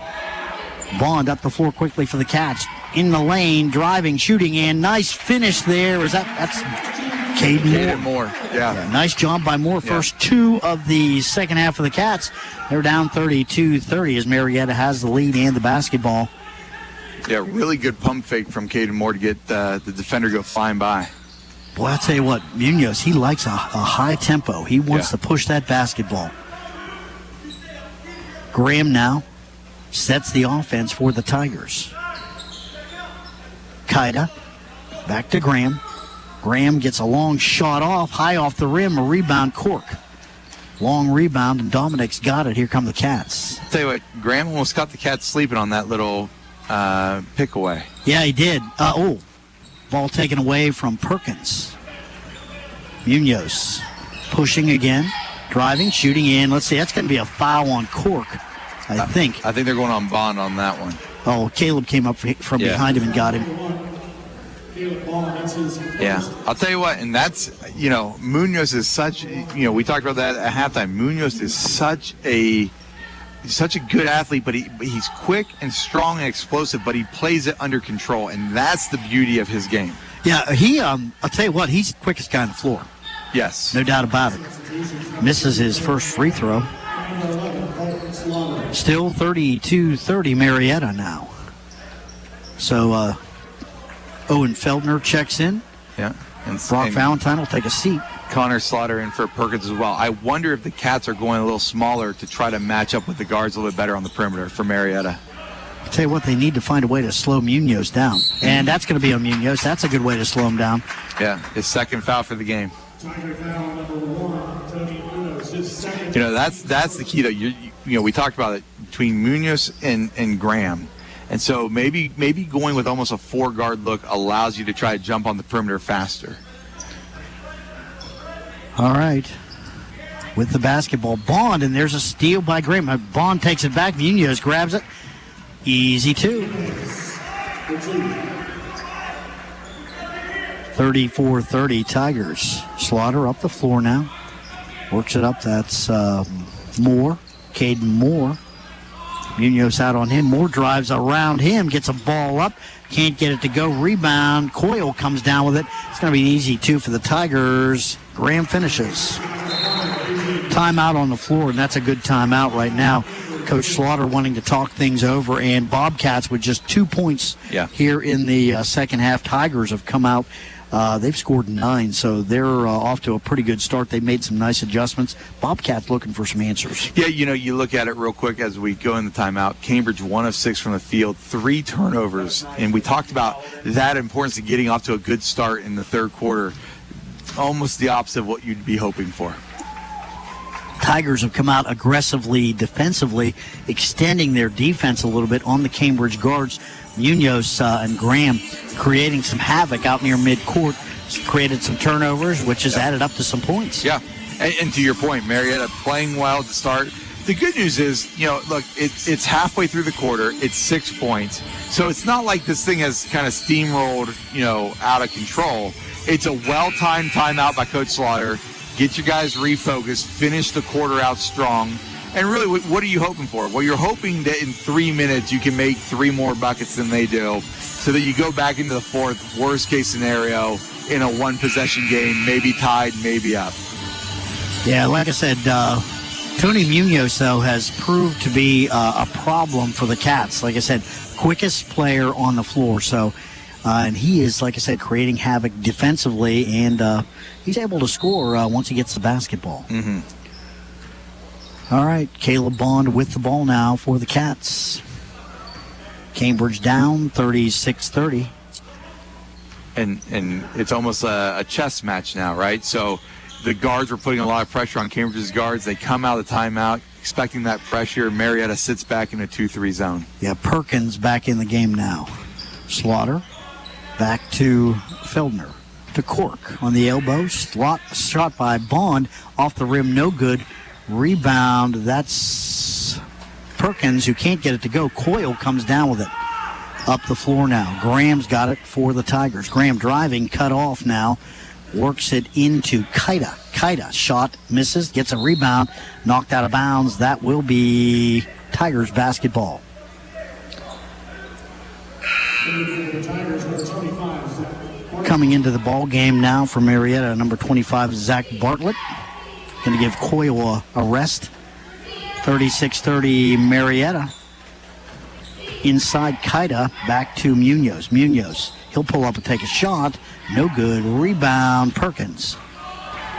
Bond up the floor quickly for the Cats. In the lane, driving, shooting in. Nice finish there. That's Caden Moore. Yeah. Nice job by Moore. First 2 of the second half of the Cats. They're down 32-30 as Marietta has the lead and the basketball. Yeah, really good pump fake from Caden Moore to get the defender go flying by. Boy, I'll tell you what, Munoz, he likes a high tempo. He wants to push that basketball. Graham now sets the offense for the Tigers. Kaida back to Graham. Graham gets a long shot off, high off the rim, a rebound, Cork. Long rebound, and Dominic's got it. Here come the Cats. I'll tell you what, Graham almost got the Cats sleeping on that little pick away. Yeah, he did. Ball taken away from Perkins. Munoz pushing again, driving, shooting in. Let's see, that's going to be a foul on Cork, I think. I think they're going on Bond on that one. Oh, Caleb came up from behind him and got him. Yeah, I'll tell you what, and that's, Munoz is such, we talked about that at halftime. Munoz is such a good athlete, but he's quick and strong and explosive, but he plays it under control, and that's the beauty of his game. Yeah, I'll tell you what, he's the quickest guy on the floor. Yes. No doubt about it. Misses his first free throw. Still 32-30 Marietta now. So Owen Feldner checks in. Yeah. And Brock Valentine will take a seat. Connor Slaughter in for Perkins as well. I wonder if the Cats are going a little smaller to try to match up with the guards a little bit better on the perimeter for Marietta. I'll tell you what, they need to find a way to slow Munoz down. And that's going to be on Munoz. That's a good way to slow him down. Yeah, his second foul for the game. That's the key, though. We talked about it between Munoz and Graham. And so maybe going with almost a 4-guard look allows you to try to jump on the perimeter faster. All right. With the basketball, Bond, and there's a steal by Graham. Bond takes it back. Munoz grabs it. Easy 2. 34-30 Tigers. Slaughter up the floor now. Works it up. That's Moore. Caden Moore. Munoz out on him. Moore drives around him. Gets a ball up. Can't get it to go. Rebound. Coyle comes down with it. It's going to be an easy 2 for the Tigers. Graham finishes. Timeout on the floor, and that's a good timeout right now. Coach Slaughter wanting to talk things over, and Bobcats with just 2 points here in the second half. Tigers have come out. They've scored 9, so they're off to a pretty good start. They made some nice adjustments. Bobcats looking for some answers. Yeah, you look at it real quick as we go in the timeout. Cambridge 1 of 6 from the field, 3 turnovers, and we talked about that importance of getting off to a good start in the third quarter. Almost the opposite of what you'd be hoping for. Tigers have come out aggressively defensively, extending their defense a little bit on the Cambridge guards. Munoz and Graham creating some havoc out near midcourt. It's created some turnovers, which has added up to some points. Yeah, and to your point, Marietta playing well to start. The good news is, look, it's halfway through the quarter. It's 6 points. So it's not like this thing has kind of steamrolled, out of control. It's a well-timed timeout by Coach Slaughter. Get your guys refocused, finish the quarter out strong. And really, what are you hoping for? Well, you're hoping that in 3 minutes you can make 3 more buckets than they do so that you go back into the fourth, worst-case scenario, in a one-possession game, maybe tied, maybe up. Yeah, like I said, Tony Munoz, though, has proved to be a problem for the Cats. Like I said, quickest player on the floor. So, and he is, like I said, creating havoc defensively, and he's able to score once he gets the basketball. Mm-hmm. All right, Caleb Bond with the ball now for the Cats. Cambridge down 36-30. And it's almost a chess match now, right? So the guards were putting a lot of pressure on Cambridge's guards. They come out of the timeout expecting that pressure. Marietta sits back in a 2-3 zone. Yeah, Perkins back in the game now. Slaughter back to Feldner. To Cork on the elbow. Shot by Bond off the rim, no good. Rebound, that's Perkins, who can't get it to go. Coyle comes down with it. Up the floor now. Graham's got it for the Tigers. Graham driving, cut off now. Works it into Kaida. Kaida, shot, misses, gets a rebound, knocked out of bounds. That will be Tigers basketball. Coming into the ball game now for Marietta, number 25, Zach Bartlett. Going to give Coyle a rest. 36-30 Marietta. Inside Kaida, back to Munoz. Munoz, he'll pull up and take a shot. No good. Rebound, Perkins.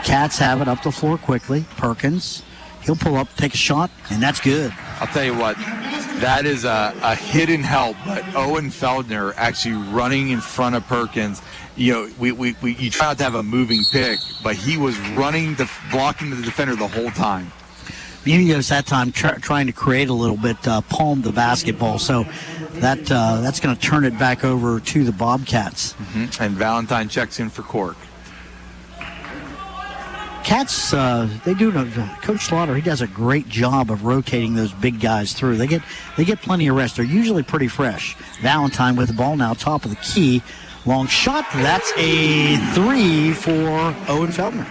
Cats have it up the floor quickly. Perkins, he'll pull up, take a shot, and that's good. I'll tell you what, that is a hidden help, but Owen Feldner actually running in front of Perkins. You try not to have a moving pick, but he was running, blocking the defender the whole time. Munoz that time trying to create a little bit, palmed the basketball, so that's going to turn it back over to the Bobcats. Mm-hmm. And Valentine checks in for Cork. Cats, Coach Slaughter, he does a great job of rotating those big guys through. They get plenty of rest. They're usually pretty fresh. Valentine with the ball now, top of the key. Long shot, that's a 3 for Owen Feldner.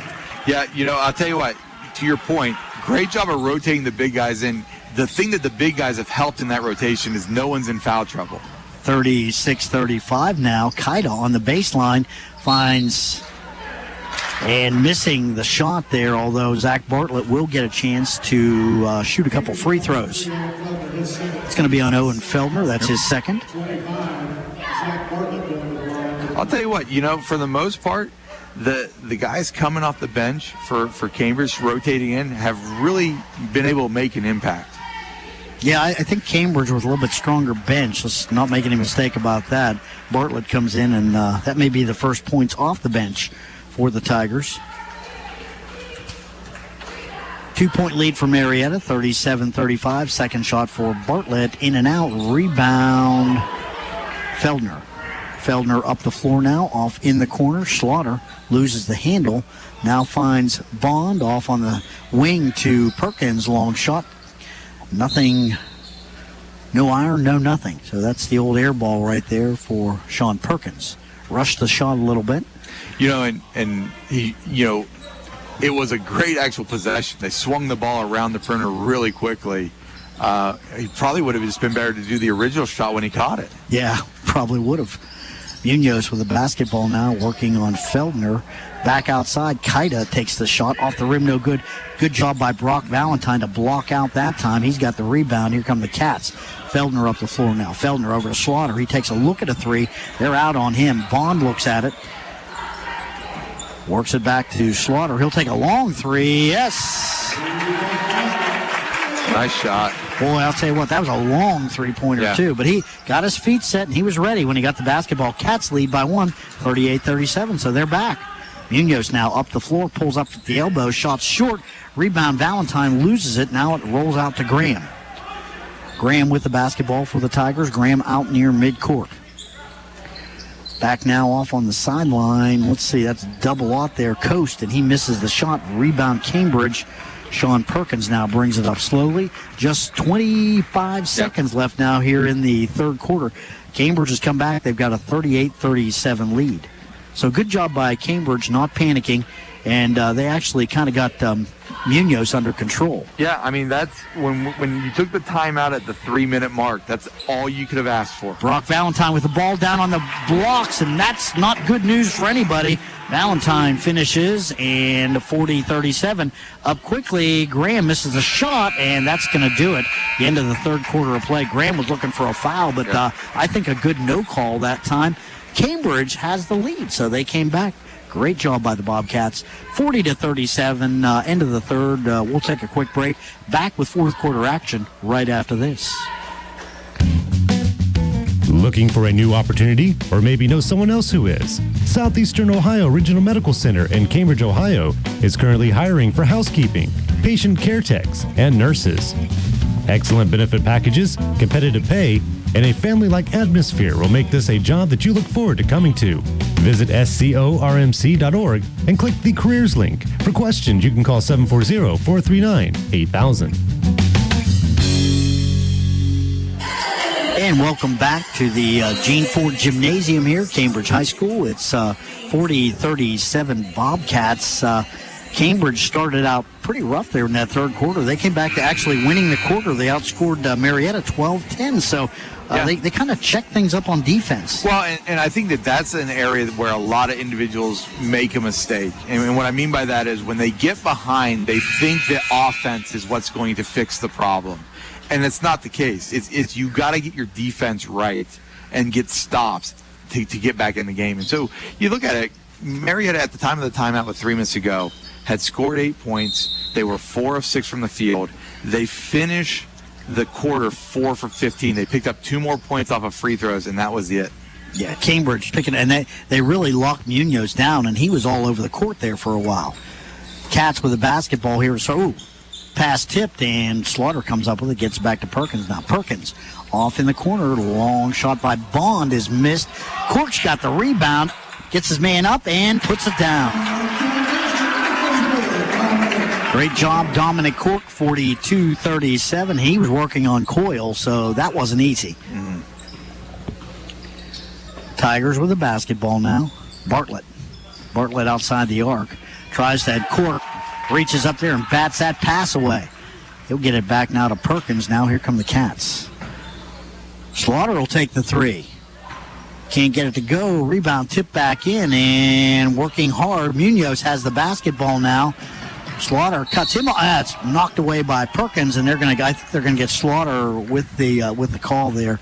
Yeah, I'll tell you what, to your point, great job of rotating the big guys in. The thing that the big guys have helped in that rotation is no one's in foul trouble. 36-35 now. Kaida on the baseline finds and missing the shot there, although Zach Bartlett will get a chance to shoot a couple free throws. It's going to be on Owen Feldner. That's his second. I'll tell you what, for the most part, the guys coming off the bench for Cambridge rotating in have really been able to make an impact. Yeah, I think Cambridge with a little bit stronger bench. Let's not make any mistake about that. Bartlett comes in, and that may be the first points off the bench for the Tigers. 2-point lead for Marietta, 37-35. Second shot for Bartlett. In and out. Rebound, Feldner. Feldner up the floor now, off in the corner. Slaughter loses the handle. Now finds Bond off on the wing to Perkins. Long shot. Nothing. No iron, no nothing. So that's the old air ball right there for Sean Perkins. Rushed the shot a little bit. And he, it was a great actual possession. They swung the ball around the perimeter really quickly. He probably would have just been better to do the original shot when he caught it. Yeah, probably would have. Munoz with the basketball now, working on Feldner. Back outside, Kaida takes the shot off the rim, no good. Good job by Brock Valentine to block out that time. He's got the rebound. Here come the Cats. Feldner up the floor now. Feldner over to Slaughter. He takes a look at a three. They're out on him. Bond looks at it. Works it back to Slaughter. He'll take a long three. Yes. Nice shot. Boy, I'll tell you what, that was a long three-pointer, too. But he got his feet set, and he was ready when he got the basketball. Cats lead by 1, 38-37, so they're back. Munoz now up the floor, pulls up at the elbow, shot short. Rebound, Valentine loses it. Now it rolls out to Graham. Graham with the basketball for the Tigers. Graham out near midcourt. Back now off on the sideline. Let's see, that's double out there. Coast, and he misses the shot. Rebound, Cambridge. Sean Perkins now brings it up slowly. Just 25 seconds left now here in the third quarter. Cambridge has come back. They've got a 38-37 lead. So good job by Cambridge not panicking, and they actually kind of got Munoz under control. Yeah, I mean, that's when you took the timeout at the 3-minute mark, that's all you could have asked for. Brock Valentine with the ball down on the blocks, and that's not good news for anybody. Valentine finishes, and 40-37. Up quickly, Graham misses a shot, and that's going to do it. The end of the third quarter of play. Graham was looking for a foul, but I think a good no call that time. Cambridge has the lead, so they came back. Great job by the Bobcats. 40-37, end of the third. We'll take a quick break. Back with fourth quarter action right after this. Looking for a new opportunity, or maybe know someone else who is? Southeastern Ohio Regional Medical Center in Cambridge, Ohio is currently hiring for housekeeping, patient care techs, and nurses. Excellent benefit packages, competitive pay, and a family-like atmosphere will make this a job that you look forward to coming to. Visit scormc.org and click the careers link. For questions, you can call 740-439-8000. And welcome back to the Gene Ford Gymnasium here, Cambridge High School. It's 40-37 Bobcats. Cambridge started out pretty rough there in that third quarter. They came back to actually winning the quarter. They outscored Marietta 12-10. So they kind of checked things up on defense. Well, and I think that's an area where a lot of individuals make a mistake. And what I mean by that is when they get behind, they think that offense is what's going to fix the problem. And it's not the case. It's you got to get your defense right and get stops to get back in the game. And so you look at it, Marietta at the time of the timeout with 3 minutes to go had scored 8 points. They were 4 of 6 from the field. They finished the quarter 4 for 15. They picked up 2 more points off of free throws, and that was it. Yeah, Cambridge picking, and they really locked Munoz down, and he was all over the court there for a while. Cats with the basketball here. So, pass tipped, and Slaughter comes up with it, gets back to Perkins. Now Perkins off in the corner. Long shot by Bond is missed. Cork's got the rebound, gets his man up, and puts it down. Great job, Dominic Cork, 42-37. He was working on Coyle, so that wasn't easy. Mm-hmm. Tigers with the basketball now. Bartlett outside the arc. Tries that Cork. Reaches up there and bats that pass away. He'll get it back now to Perkins. Now here come the Cats. Slaughter will take the three. Can't get it to go. Rebound tip back in and working hard. Munoz has the basketball now. Slaughter cuts him off. It's knocked away by Perkins, and I think they're gonna get Slaughter with the call there.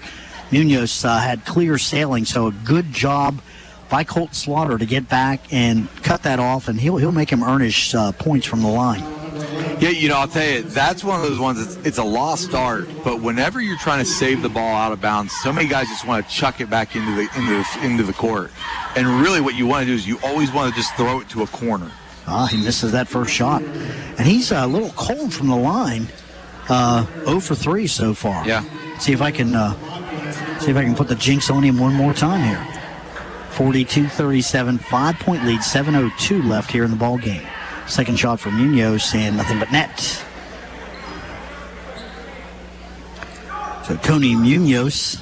Munoz had clear sailing, so a good job by Colt Slaughter to get back and cut that off, and he'll make him earn his points from the line. Yeah, I'll tell you, that's one of those ones. It's a lost art, but whenever you're trying to save the ball out of bounds, so many guys just want to chuck it back into the court. And really, what you want to do is you always want to just throw it to a corner. He misses that first shot, and he's a little cold from the line. 0 for 3 so far. Yeah. See if I can put the jinx on him one more time here. 42-37, 5-point lead, 7:02 left here in the ball game. Second shot for Munoz and nothing but net. So Tony Munoz.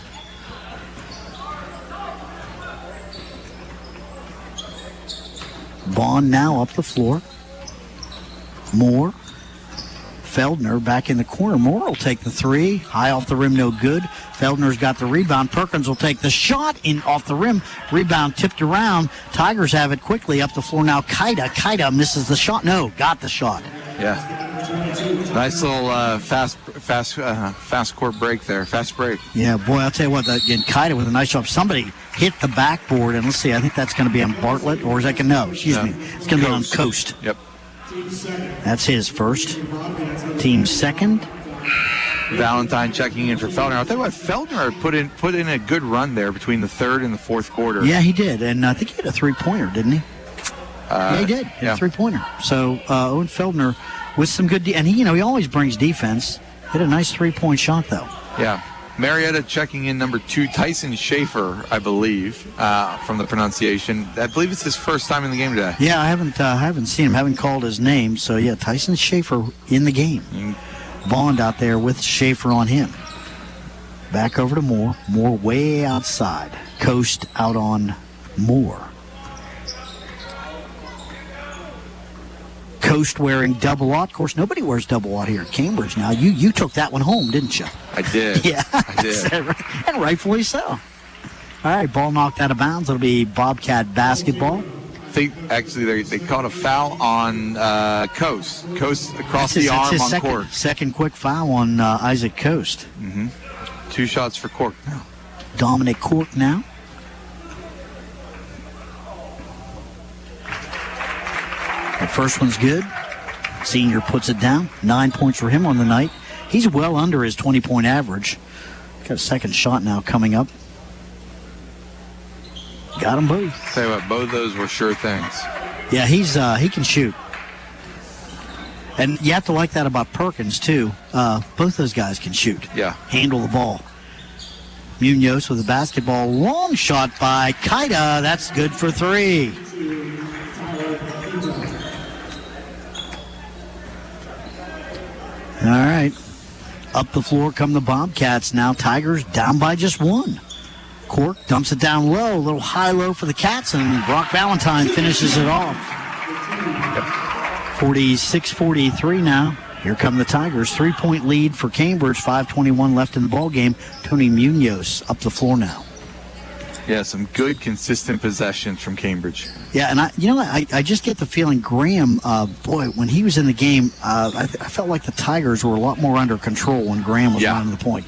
Bond now up the floor. Moore. Feldner back in the corner. Moore will take the three. High off the rim, no good. Feldner's got the rebound. Perkins will take the shot in off the rim. Rebound tipped around. Tigers have it quickly up the floor now. Kaida misses the shot. No, got the shot. Yeah. Nice little fast court break there. Fast break. Yeah, boy, I'll tell you what, again, Kaida with a nice job. Somebody hit the backboard, and let's see, I think that's going to be on Bartlett, or is that going to, no, excuse me. It's going to be on Coast. Yep. That's his first. Team second. Valentine checking in for Feldner. I'll tell you what, Feldner put in a good run there between the third and the fourth quarter. Yeah, he did, and I think he had a three-pointer, didn't he? They did. Yeah. 3-pointer. So Owen Feldner with some good, and he always brings defense. Hit a nice 3-point shot though. Yeah. Marietta checking in number 2, Tyson Schaefer, I believe, from the pronunciation. I believe it's his first time in the game today. Yeah, I haven't seen him. Haven't called his name. So yeah, Tyson Schaefer in the game. Bond out there with Schaefer on him. Back over to Moore. Moore way outside. Coast out on Moore. Coast wearing double aught. Of course, nobody wears double aught here at Cambridge now. You took that one home, didn't you? I did. Yeah, I did. And rightfully so. All right, ball knocked out of bounds. It'll be Bobcat basketball. I think actually they caught a foul on Coast. Coast across the arm on Cork. Second quick foul on Isaac Coast. 2 shots for Cork now. Dominic Cork now. The first one's good. Senior puts it down. 9 points for him on the night. He's well under his 20-point average. Got a second shot now coming up. Got them both. Tell you what, both of those were sure things. Yeah, he can shoot. And you have to like that about Perkins, too. Both those guys can shoot. Yeah. Handle the ball. Munoz with the basketball. Long shot by Kaida. That's good for 3. All right. Up the floor come the Bobcats now. Tigers down by just 1. Cork dumps it down low. A little high-low for the Cats, and Brock Valentine finishes it off. 46-43 now. Here come the Tigers. 3-point lead for Cambridge. 5:21 left in the ball game. Tony Munoz up the floor now. Yeah, some good, consistent possessions from Cambridge. Yeah, and I just get the feeling Graham, when he was in the game, I felt like the Tigers were a lot more under control when Graham was on the point.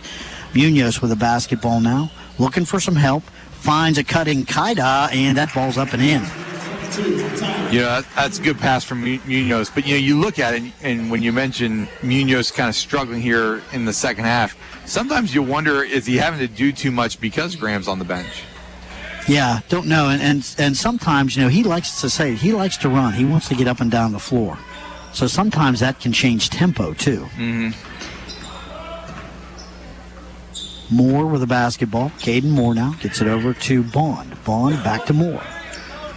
Munoz with the basketball now, looking for some help, finds a cutting Kaida, and that ball's up and in. Yeah, that's a good pass from Munoz. But, you look at it, and when you mention Munoz kind of struggling here in the second half, sometimes you wonder, is he having to do too much because Graham's on the bench? Yeah, don't know. And sometimes, he likes to run. He wants to get up and down the floor. So sometimes that can change tempo, too. Mm-hmm. Moore with the basketball. Caden Moore now gets it over to Bond. Bond back to Moore.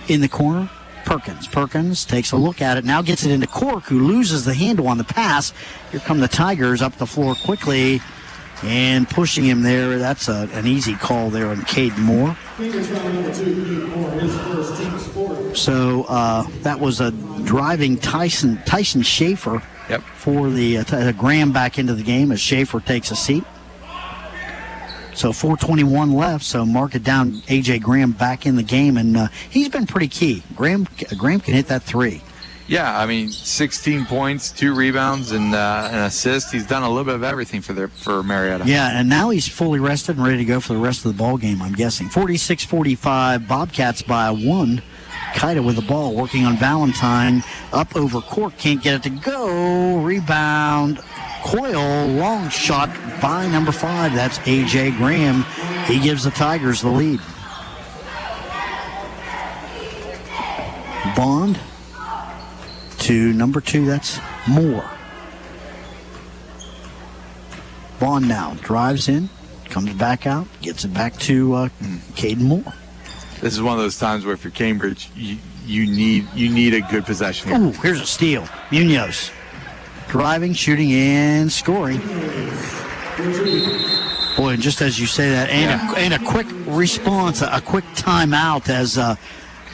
In the corner, Perkins. Perkins takes a look at it. Now gets it into Cork, who loses the handle on the pass. Here come the Tigers up the floor quickly and pushing him there. That's an easy call there on Caden Moore. So that was a driving Tyson Schaefer for the Graham back into the game as Schaefer takes a seat. So 4:21 left, so mark it down. A.J. Graham back in the game, and he's been pretty key. Graham can hit that 3. Yeah, 16 points, 2 rebounds, and an assist. He's done a little bit of everything for Marietta. Yeah, and now he's fully rested and ready to go for the rest of the ball game, I'm guessing. 46-45, Bobcats by 1. Kaida with the ball, working on Valentine. Up over Cork, can't get it to go. Rebound. Coyle, long shot by number 5. That's A.J. Graham. He gives the Tigers the lead. Bond to number 2. That's Moore. Bond now drives in, comes back out, gets it back to Caden Moore. This is one of those times where if you're Cambridge, you need a good possession here. Ooh, here's a steal. Munoz. Driving, shooting, and scoring. Boy, and just as you say that, and a quick response, a quick timeout as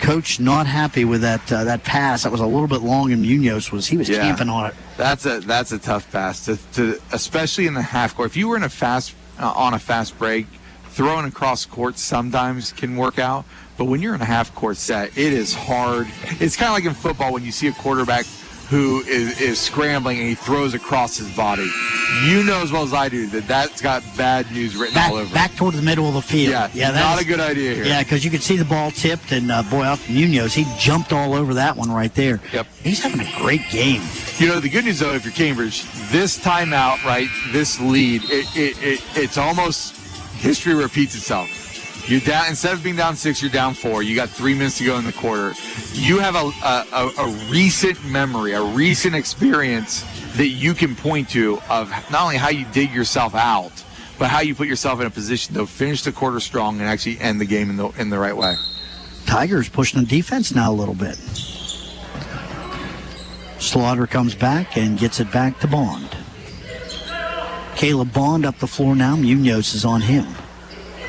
coach not happy with that pass. That was a little bit long, and Munoz was camping on it. That's a tough pass, to especially in the half court. If you were in a fast break, throwing across court sometimes can work out, but when you're in a half court set, it is hard. It's kind of like in football when you see a quarterback who is scrambling and he throws across his body. You know as well as I do that's got bad news written all over it. Back toward the middle of the field. Yeah, not a good idea here. Yeah, because you could see the ball tipped, and off Munoz, he jumped all over that one right there. Yep. He's having a great game. The good news, though, if you're Cambridge, this timeout, right, this lead, it's almost history repeats itself. You're down, instead of being down 6, you're down 4. You got 3 minutes to go in the quarter. You have a recent memory, a recent experience that you can point to of not only how you dig yourself out, but how you put yourself in a position to finish the quarter strong and actually end the game in the right way. Tigers pushing the defense now a little bit. Slaughter comes back and gets it back to Bond. Caleb Bond up the floor now. Munoz is on him.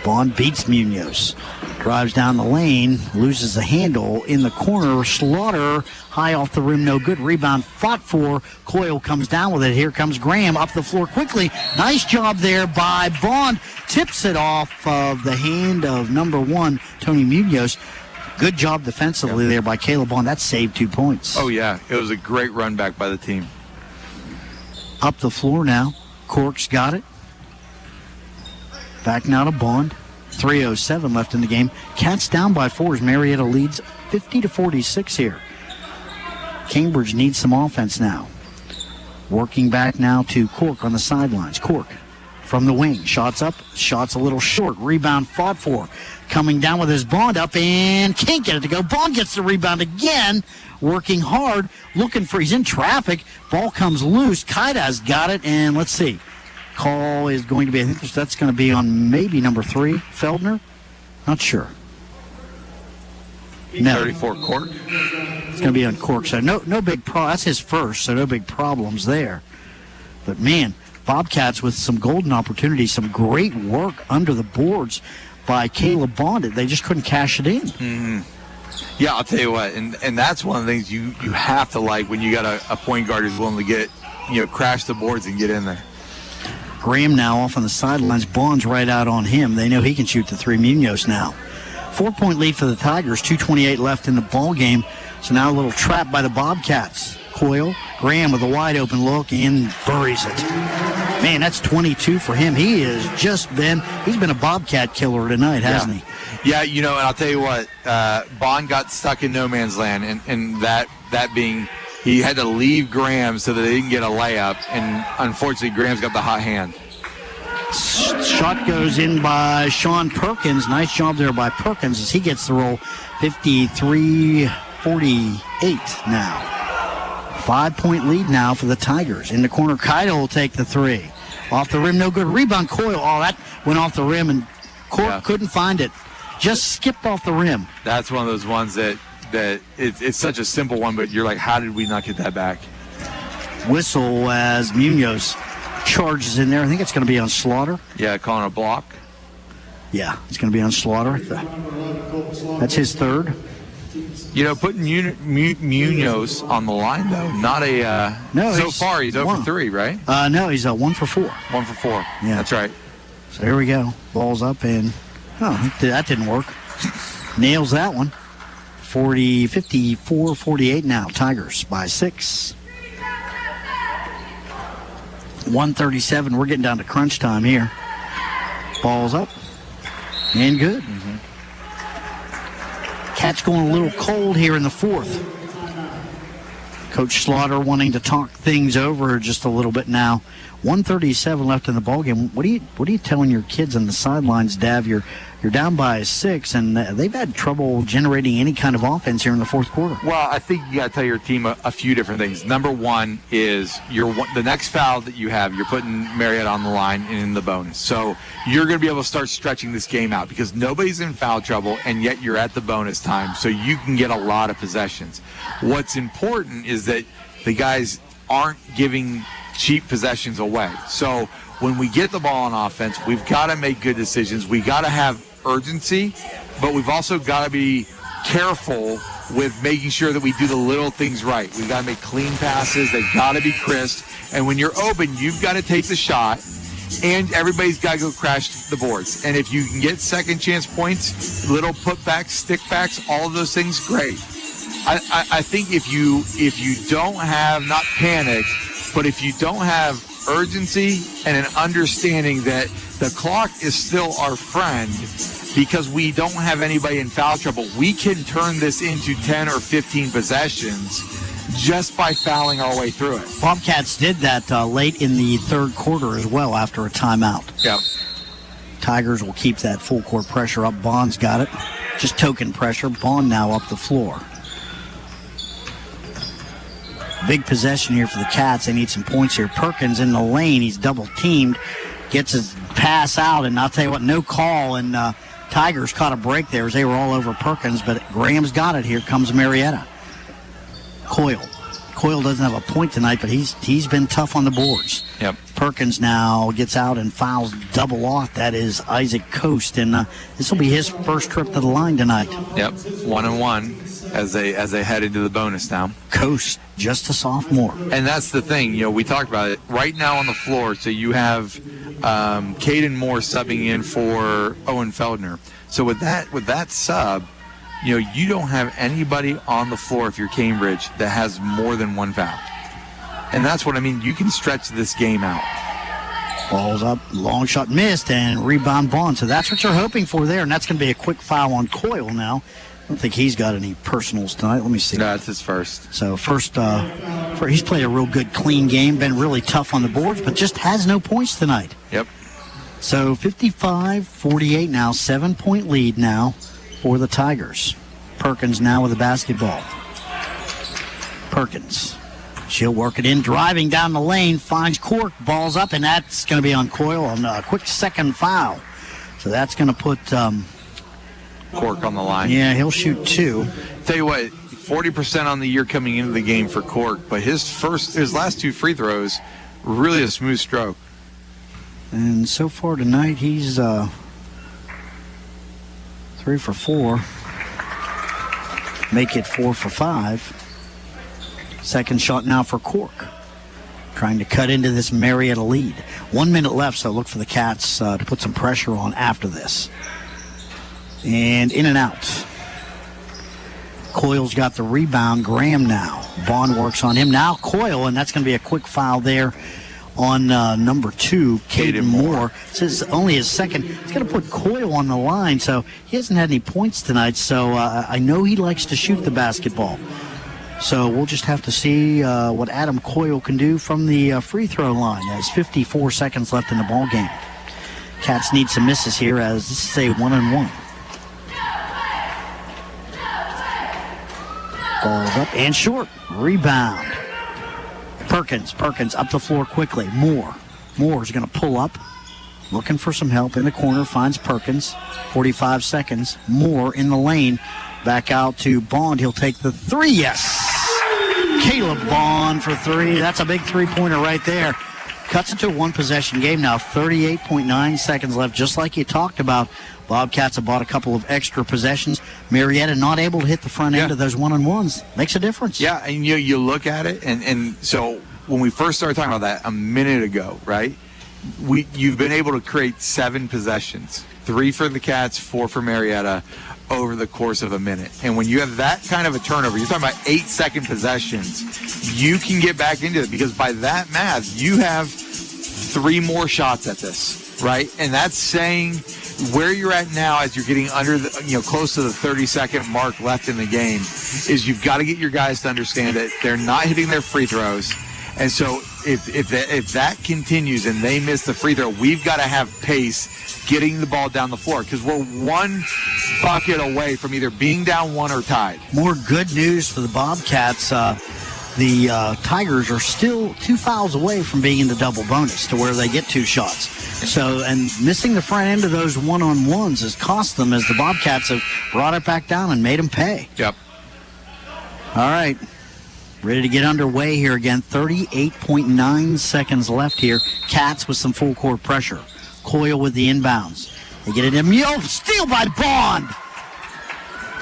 Bond beats Munoz. Drives down the lane, loses the handle in the corner. Slaughter, high off the rim, no good. Rebound fought for. Coyle comes down with it. Here comes Graham up the floor quickly. Nice job there by Bond. Tips it off of the hand of number 1, Tony Munoz. Good job defensively there by Caleb Bond. That saved 2 points. Oh, yeah. It was a great run back by the team. Up the floor now. Cork's got it. Back now to Bond. 3:07 left in the game. Cats down by 4 as Marietta leads 50-46 here. Cambridge needs some offense now. Working back now to Cork on the sidelines. Cork from the wing. Shots up. Shots a little short. Rebound fought for. Coming down with his Bond up and can't get it to go. Bond gets the rebound again. Working hard. Looking for, he's in traffic. Ball comes loose. Kaida's got it, and let's see. Call is going to be, I think that's going to be on maybe number 3, Feldner. Not sure. No. 34 Cork. It's going to be on Cork. So no big problem. That's his first, so no big problems there. But man, Bobcats with some golden opportunities, some great work under the boards by Caleb Bond. They just couldn't cash it in. Mm-hmm. Yeah, I'll tell you what, and that's one of the things you have to like when you got a point guard who's willing to get, crash the boards and get in there. Graham now off on the sidelines. Bond's right out on him. They know he can shoot the 3. Munoz now. 4-point lead for the Tigers. 2:28 left in the ball game. So now a little trap by the Bobcats. Coyle, Graham with a wide open look and buries it. Man, that's 22 for him. He's been a Bobcat killer tonight, hasn't he? Yeah, and I'll tell you what, Bond got stuck in no man's land, and that being he had to leave Graham so that they didn't get a layup, and unfortunately Graham's got the hot hand. Shot goes in by Sean Perkins. Nice job there by Perkins as he gets the roll. 53-48 now. 5-point lead now for the Tigers. In the corner, Kaido will take the 3. Off the rim, no good. Rebound, Coyle. Oh, that went off the rim, and Cork couldn't find it. Just skipped off the rim. That's one of those ones that it's such a simple one, but you're like, how did we not get that back? Whistle as Munoz charges in there. I think it's going to be on Slaughter. Yeah, calling a block. Yeah, it's going to be on Slaughter. That's his 3rd. Putting Munoz on the line, though, not a... no, so far, he's 0 for 3, right? No, he's 1 for 4. 1 for 4. Yeah. That's right. So here we go. Ball's up, and that didn't work. Nails that one. 54-48 now. Tigers by 6. 1:37. We're getting down to crunch time here. Ball's up. And good. Mm-hmm. Cats going a little cold here in the 4th. Coach Slaughter wanting to talk things over just a little bit now. 1:37 left in the ballgame. What are you telling your kids on the sidelines, Dav? You're down by 6, and they've had trouble generating any kind of offense here in the 4th quarter. Well, I think you got to tell your team a few different things. Number one is the next foul that you have, you're putting Marietta on the line and in the bonus. So you're going to be able to start stretching this game out because nobody's in foul trouble, and yet you're at the bonus time, so you can get a lot of possessions. What's important is that the guys aren't giving cheap possessions away. So when we get the ball on offense, we've got to make good decisions. We got to have urgency, but we've also got to be careful with making sure that we do the little things right. We've got to make clean passes. They've got to be crisp. And when you're open, you've got to take the shot, and everybody's got to go crash the boards. And if you can get second chance points, little putbacks, stickbacks, all of those things, great. I think if you don't have, not panic, but if you don't have urgency and an understanding that the clock is still our friend because we don't have anybody in foul trouble, we can turn this into 10 or 15 possessions just by fouling our way through it. Bobcats did that late in the 3rd quarter as well after a timeout. Yep. Tigers will keep that full court pressure up. Bond's got it. Just token pressure. Bond now up the floor. Big possession here for the Cats. They need some points here. Perkins in the lane. He's double teamed. Gets his pass out, and I'll tell you what, no call. And Tigers caught a break there as they were all over Perkins, but Graham's got it. Here comes Marietta. Coyle doesn't have a point tonight, but he's been tough on the boards. Yep. Perkins now gets out and fouls double off. That is Isaac Coast, and this will be his first trip to the line tonight. Yep, 1-1 as they head into the bonus now. Coast, just a sophomore. And that's the thing, we talked about it. Right now on the floor, so you have Caden Moore subbing in for Owen Feldner. So with that sub, you don't have anybody on the floor if you're Cambridge that has more than one foul. And that's what I mean. You can stretch this game out. Ball's up, long shot missed, and rebound Bond. So that's what you're hoping for there, and that's going to be a quick foul on Coyle now. I don't think he's got any personals tonight. Let me see. No, it's his first. So he's played a real good, clean game, been really tough on the boards, but just has no points tonight. Yep. So 55-48 now, 7-point lead now for the Tigers. Perkins now with the basketball. Perkins. She'll work it in, driving down the lane, finds Cork, balls up, and that's going to be on Coyle on a quick second foul. So that's going to put Cork on the line. Yeah, he'll shoot 2. Tell you what, 40% on the year coming into the game for Cork, but his last 2 free throws, really a smooth stroke. And so far tonight, he's 3 for 4. Make it 4 for 5. Second shot now for Cork. Trying to cut into this Marietta lead. 1 minute left, so look for the Cats to put some pressure on after this. And in and out. Coyle's got the rebound. Graham now. Bond works on him. Now Coyle, and that's going to be a quick foul there on number 2, Caden Moore. This is only his second. He's going to put Coyle on the line, so he hasn't had any points tonight, so I know he likes to shoot the basketball. So we'll just have to see what Adam Coyle can do from the free throw line. There's 54 seconds left in the ball game. Cats need some misses here as this is a 1-on-1. Ball's up and short. Rebound. Perkins up the floor quickly. Moore's going to pull up. Looking for some help in the corner. Finds Perkins. 45 seconds. Moore in the lane. Back out to Bond. He'll take the 3. Yes! Caleb Bond for 3. That's a big three-pointer right there. Cuts it to a one-possession game now. 38.9 seconds left. Just like you talked about, Bobcats have bought a couple of extra possessions. Marietta not able to hit the front end of those one-on-ones. Makes a difference. Yeah, and you look at it, and so when we first started talking about that a minute ago, right, you've been able to create 7 possessions. 3 for the Cats, 4 for Marietta over the course of a minute. And when you have that kind of a turnover, you're talking about 8-second possessions, you can get back into it because by that math, you have 3 more shots at this, right? And that's saying where you're at now as you're getting under the, close to the 30-second mark left in the game is you've got to get your guys to understand that they're not hitting their free throws. And so if that continues and they miss the free throw, we've got to have pace getting the ball down the floor because we're 1 bucket away from either being down 1 or tied. More good news for the Bobcats. The Tigers are still 2 fouls away from being in the double bonus to where they get 2 shots. So, and missing the front end of those one-on-ones has cost them as the Bobcats have brought it back down and made them pay. Yep. All right. Ready to get underway here again. 38.9 seconds left here. Cats with some full court pressure. Coyle with the inbounds. They get it in. Steal by Bond.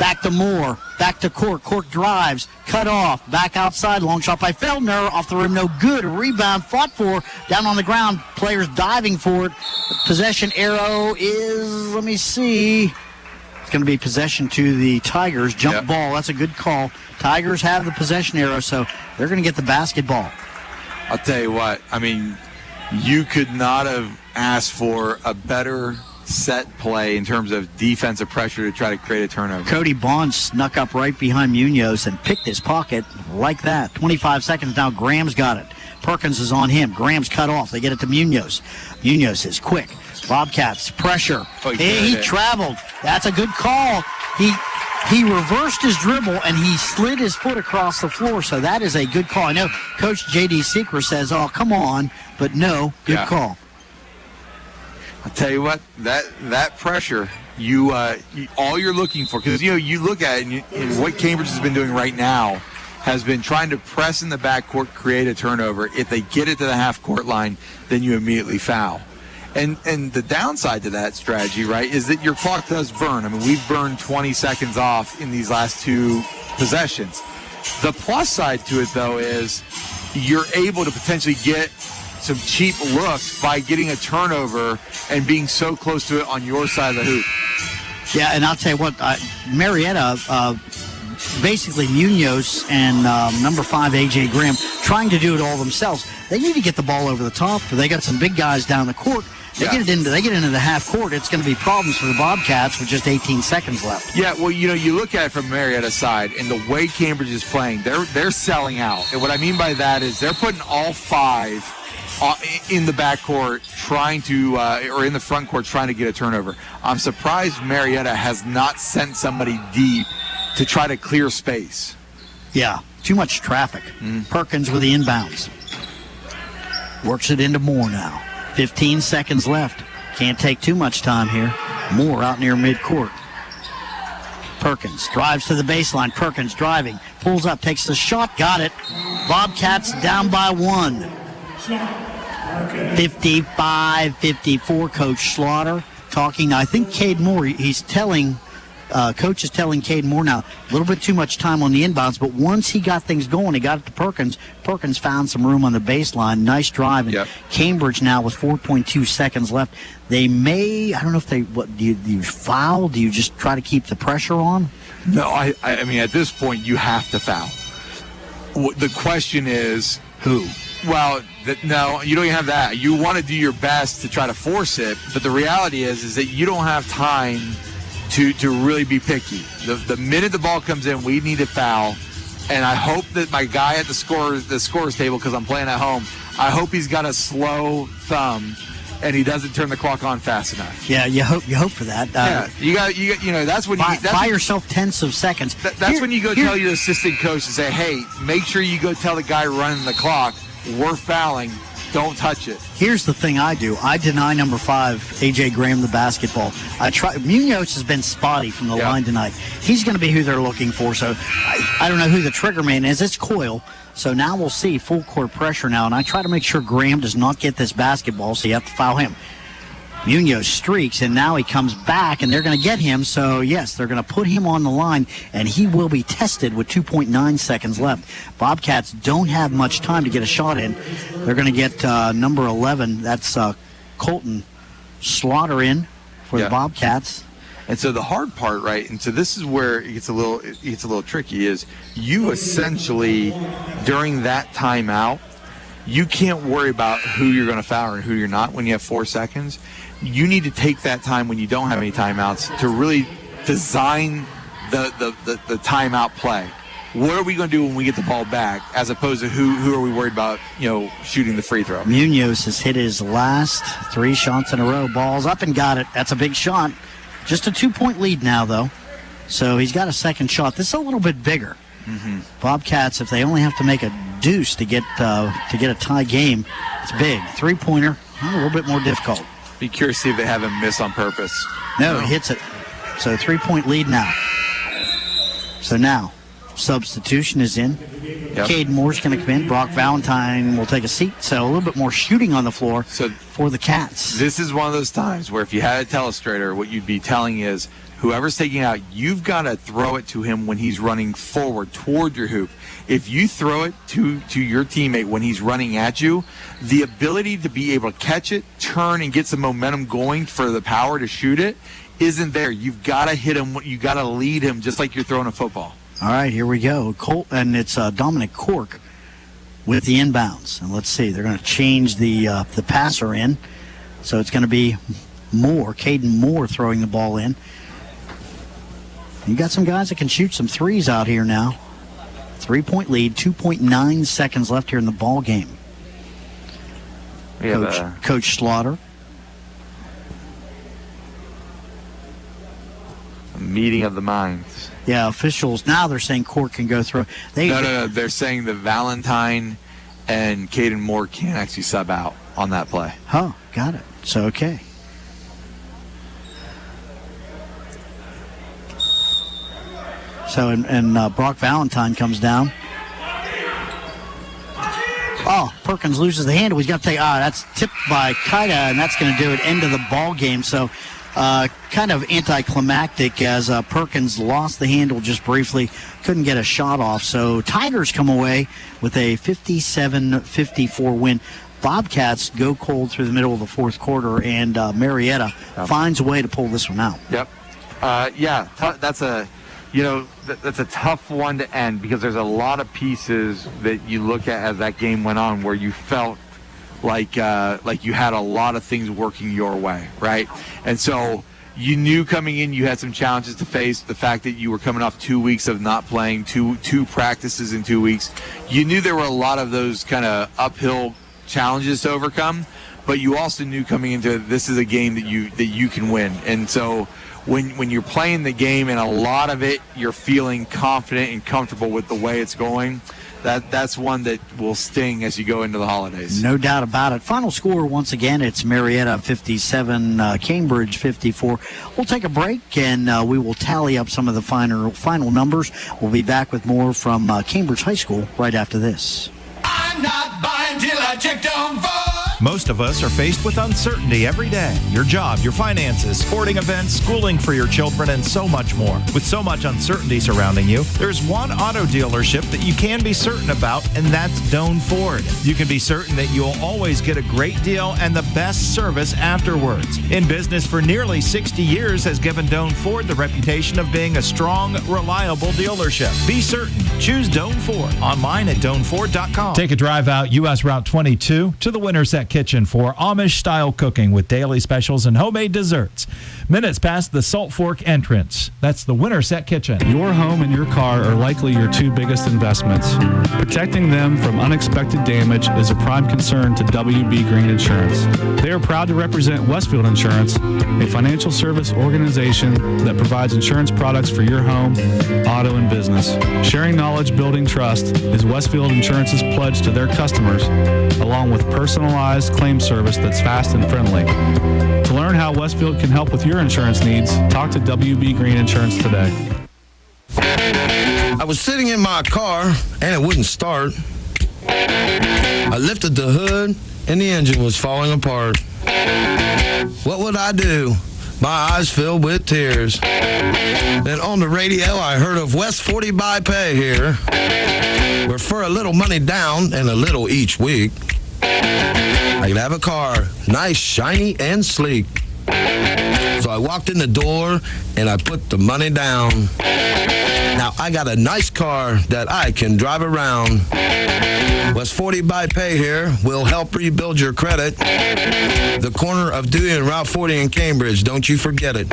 Back to Moore. Back to Cork. Cork drives. Cut off. Back outside. Long shot by Feldner. Off the rim. No good. Rebound fought for. Down on the ground. Players diving for it. The possession arrow is, let me see. It's going to be possession to the Tigers. Jump ball. That's a good call. Tigers have the possession arrow, so they're going to get the basketball. I'll tell you what. I mean, you could not have asked for a better set play in terms of defensive pressure to try to create a turnover. Cody Bond snuck up right behind Munoz and picked his pocket like that. 25 seconds now. Graham's got it. Perkins is on him. Graham's cut off. They get it to Munoz. Munoz is quick. Bobcats, pressure. He traveled. That's a good call. He reversed his dribble, and he slid his foot across the floor, so that is a good call. I know Coach J.D. Seeker says, oh, come on, but no, good call. I'll tell you what, that pressure, all you're looking for, because, you look at it, and what Cambridge has been doing right now has been trying to press in the backcourt, create a turnover. If they get it to the half-court line, then you immediately foul. And the downside to that strategy, right, is that your clock does burn. I mean, we've burned 20 seconds off in these last two possessions. The plus side to it, though, is you're able to potentially get some cheap looks by getting a turnover and being so close to it on your side of the hoop. Yeah, and I'll tell you what, Marietta, basically Munoz and number 5, A.J. Graham, trying to do it all themselves. They need to get the ball over the top. They got some big guys down the court. They get into the half court. It's going to be problems for the Bobcats with just 18 seconds left. Yeah, well, you look at it from Marietta's side, and the way Cambridge is playing, they're selling out. And what I mean by that is they're putting all 5 in the backcourt trying to, or in the front court trying to get a turnover. I'm surprised Marietta has not sent somebody deep to try to clear space. Yeah, too much traffic. Perkins with the inbounds. Works it into Moore now. 15 seconds left. Can't take too much time here. Moore out near midcourt. Perkins drives to the baseline. Perkins driving. Pulls up, takes the shot. Got it. Bobcats down by 1. 55-54. Coach Slaughter talking. I think Cade Moore, he's telling... Coach is telling Cade Moore now, a little bit too much time on the inbounds, but once he got things going, he got it to Perkins. Perkins found some room on the baseline. Nice drive. And Cambridge now with 4.2 seconds left. They may, I don't know if do you foul? Do you just try to keep the pressure on? No, I mean, at this point, you have to foul. The question is... Who? Well, no, you don't even have that. You want to do your best to try to force it, but the reality is that you don't have time to really be picky. The minute the ball comes in, we need to foul. And I hope that my guy at the scorer's table, because I'm playing at home, I hope he's got a slow thumb and he doesn't turn the clock on fast enough. Yeah, you hope for that. You got that's when buy yourself tenths of seconds. That's when you go tell your assistant coach to say, hey, make sure you go tell the guy running the clock, we're fouling. Don't touch it. Here's the thing I do. I deny number 5, A.J. Graham, the basketball. Munoz has been spotty from the line tonight. He's going to be who they're looking for, so I don't know who the trigger man is. It's Coyle. So now we'll see full court pressure now, and I try to make sure Graham does not get this basketball, so you have to foul him. Munoz streaks, and now he comes back, and they're going to get him. So, yes, they're going to put him on the line, and he will be tested with 2.9 seconds left. Bobcats don't have much time to get a shot in. They're going to get number 11. That's Colton Slaughter in for the Bobcats. And so the hard part, right, and so this is where it gets a little tricky, is you essentially, during that timeout, you can't worry about who you're going to foul and who you're not when you have 4 seconds. You need to take that time when you don't have any timeouts to really design the timeout play. What are we going to do when we get the ball back, as opposed to who are we worried about, shooting the free throw? Munoz has hit his last 3 shots in a row. Ball's up and got it. That's a big shot. Just a 2-point lead now, though. So he's got a second shot. This is a little bit bigger. Bobcats, if they only have to make a deuce to get a tie game, it's big. 3-pointer, a little bit more difficult. Be curious to see if they have him miss on purpose. No, he hits it. So 3-point lead now. So now, substitution is in. Cade Moore's going to come in. Brock Valentine will take a seat. So a little bit more shooting on the floor for the Cats. This is one of those times where if you had a telestrator, what you'd be telling is, whoever's taking out, you've got to throw it to him when he's running forward toward your hoop. If you throw it to your teammate when he's running at you, the ability to be able to catch it, turn, and get some momentum going for the power to shoot it isn't there. You've got to hit him. You've got to lead him just like you're throwing a football. All right, here we go. And it's Dominic Cork with the inbounds. And let's see, they're going to change the passer in. So it's going to be Moore, Caden Moore throwing the ball in. You got some guys that can shoot some threes out here now. 3-point lead, 2.9 seconds left here in the ball game. Coach Slaughter meeting of the minds. Yeah, officials now they're saying court can go through. No. They're saying that Valentine and Caden Moore can't actually sub out on that play. Oh, got it. So, okay. So, and Brock Valentine comes down. Oh, Perkins loses the handle. He's got to take. That's tipped by Kaida, and that's going to do it. End of the ball game. So, kind of anticlimactic as Perkins lost the handle just briefly, couldn't get a shot off. So, Tigers come away with a 57-54 win. Bobcats go cold through the middle of the fourth quarter, and Marietta finds a way to pull this one out. Yep. That's a. That's a tough one to end because there's a lot of pieces that you look at as that game went on where you felt like you had a lot of things working your way, right? And so you knew coming in you had some challenges to face. The fact that you were coming off 2 weeks of not playing, two practices in 2 weeks. You knew there were a lot of those kind of uphill challenges to overcome, but you also knew coming into this is a game that you can win. And so when you're playing the game and a lot of it you're feeling confident and comfortable with the way it's going, that's one that will sting as you go into the holidays. No doubt about it. Final score once again, it's Marietta 57, Cambridge 54. We'll take a break and we will tally up some of the final numbers. We'll be back with more from Cambridge High School right after this. I'm not buying till I checked on Ford. Most of us are faced with uncertainty every day. Your job, your finances, sporting events, schooling for your children, and so much more. With so much uncertainty surrounding you, there's one auto dealership that you can be certain about, and that's Doan Ford. You can be certain that you'll always get a great deal and the best service afterwards. In business for nearly 60 years has given Doan Ford the reputation of being a strong, reliable dealership. Be certain. Choose Doan Ford. Online at DoanFord.com. Take a drive out U.S. Route 22 to the Winterset Kitchen for Amish-style cooking with daily specials and homemade desserts. Minutes past the Salt Fork entrance. That's the Winterset Kitchen. Your home and your car are likely your two biggest investments. Protecting them from unexpected damage is a prime concern to WB Green Insurance. They are proud to represent Westfield Insurance, a financial service organization that provides insurance products for your home, auto, and business. Sharing knowledge, building trust is Westfield Insurance's pledge to their customers, along with personalized claim service that's fast and friendly. To learn how Westfield can help with your insurance needs, talk to WB Green Insurance today. I was sitting in my car and it wouldn't start. I lifted the hood and the engine was falling apart. What would I do? My eyes filled with tears. Then on the radio I heard of West 40 by Pay here, where for a little money down and a little each week, I could have a car, nice, shiny, and sleek. So I walked in the door and I put the money down. Now I got a nice car that I can drive around. West 40 by Pay here will help rebuild your credit. The corner of Dewey and Route 40 in Cambridge, don't you forget it.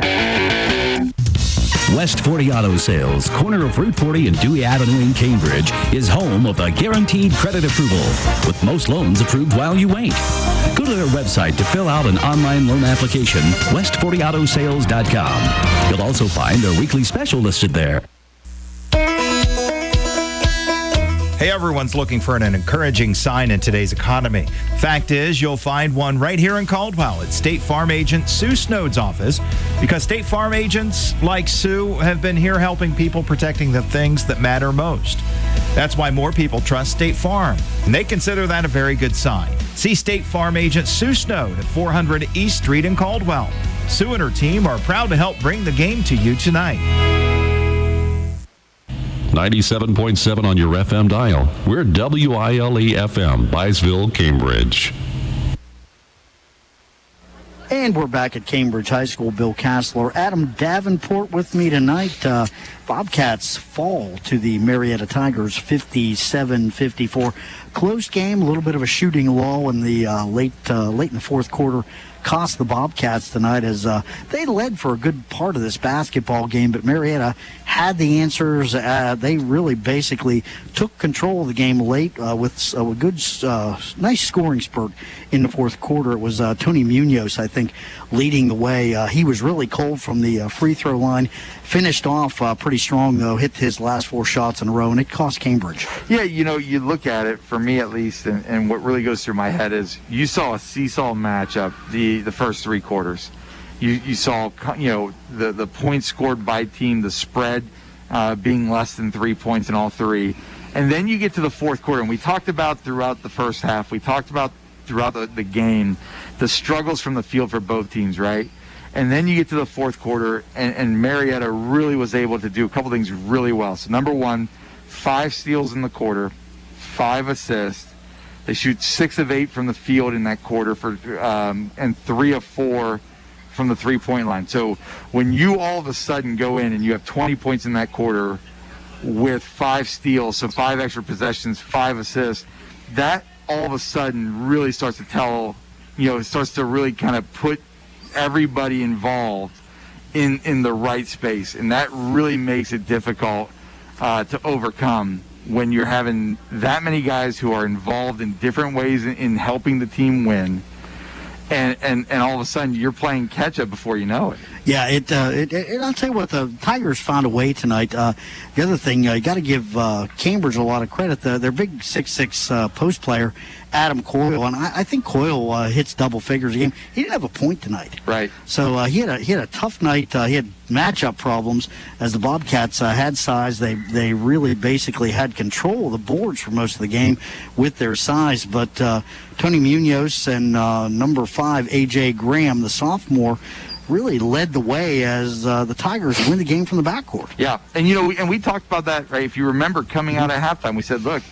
West 40 Auto Sales, corner of Route 40 and Dewey Avenue in Cambridge, is home of a guaranteed credit approval, with most loans approved while you wait. Go to their website to fill out an online loan application, west40autosales.com. You'll also find their weekly special listed there. Hey, everyone's looking for an encouraging sign in today's economy. Fact is, you'll find one right here in Caldwell at State Farm Agent Sue Snode's office, because State Farm agents like Sue have been here helping people, protecting the things that matter most. That's why more people trust State Farm, and they consider that a very good sign. See State Farm Agent Sue Snode at 400 East Street in Caldwell. Sue and her team are proud to help bring the game to you tonight. 97.7 on your FM dial. We're WILE-FM, Byesville, Cambridge. And we're back at Cambridge High School. Bill Castler, Adam Davenport with me tonight. Bobcats fall to the Marietta Tigers 57-54. Close game, a little bit of a shooting lull in the late in the fourth quarter. Cost the Bobcats tonight as they led for a good part of this basketball game, but Marietta had the answers. They really basically took control of the game late with a good, nice scoring spurt in the fourth quarter. It was Tony Munoz, I think, leading the way. He was really cold from the free throw line. Finished off pretty strong, though, hit his last 4 shots in a row, and it cost Cambridge. Yeah, you look at it, for me at least, and what really goes through my head is you saw a seesaw matchup the first 3 quarters. You saw, the points scored by team, the spread being less than 3 points in all 3. And then you get to the fourth quarter, and we talked about throughout the first half, we talked about throughout the game, the struggles from the field for both teams, right? And then you get to the fourth quarter, and Marietta really was able to do a couple things really well. So number 1, 5 steals in the quarter, 5 assists. They shoot 6 of 8 from the field in that quarter and 3 of 4 from the 3-point line. So when you all of a sudden go in and you have 20 points in that quarter with 5 steals, so 5 extra possessions, 5 assists, that all of a sudden really starts to tell, it starts to really kind of put everybody involved in the right space, and that really makes it difficult to overcome when you're having that many guys who are involved in different ways in helping the team win, and all of a sudden you're playing catch up before you know it. Yeah, I'll tell you what, the Tigers found a way tonight. The other thing, you got to give Cambridge a lot of credit. Their big 6'6" post player, Adam Coyle, and I think Coyle hits double figures a game. He didn't have a point tonight. Right. So he had a tough night. He had matchup problems as the Bobcats had size. They really basically had control of the boards for most of the game with their size. But Tony Munoz and number 5, A.J. Graham, the sophomore, really led the way as the Tigers win the game from the backcourt. Yeah, and we talked about that, right? If you remember coming out at halftime, we said, look,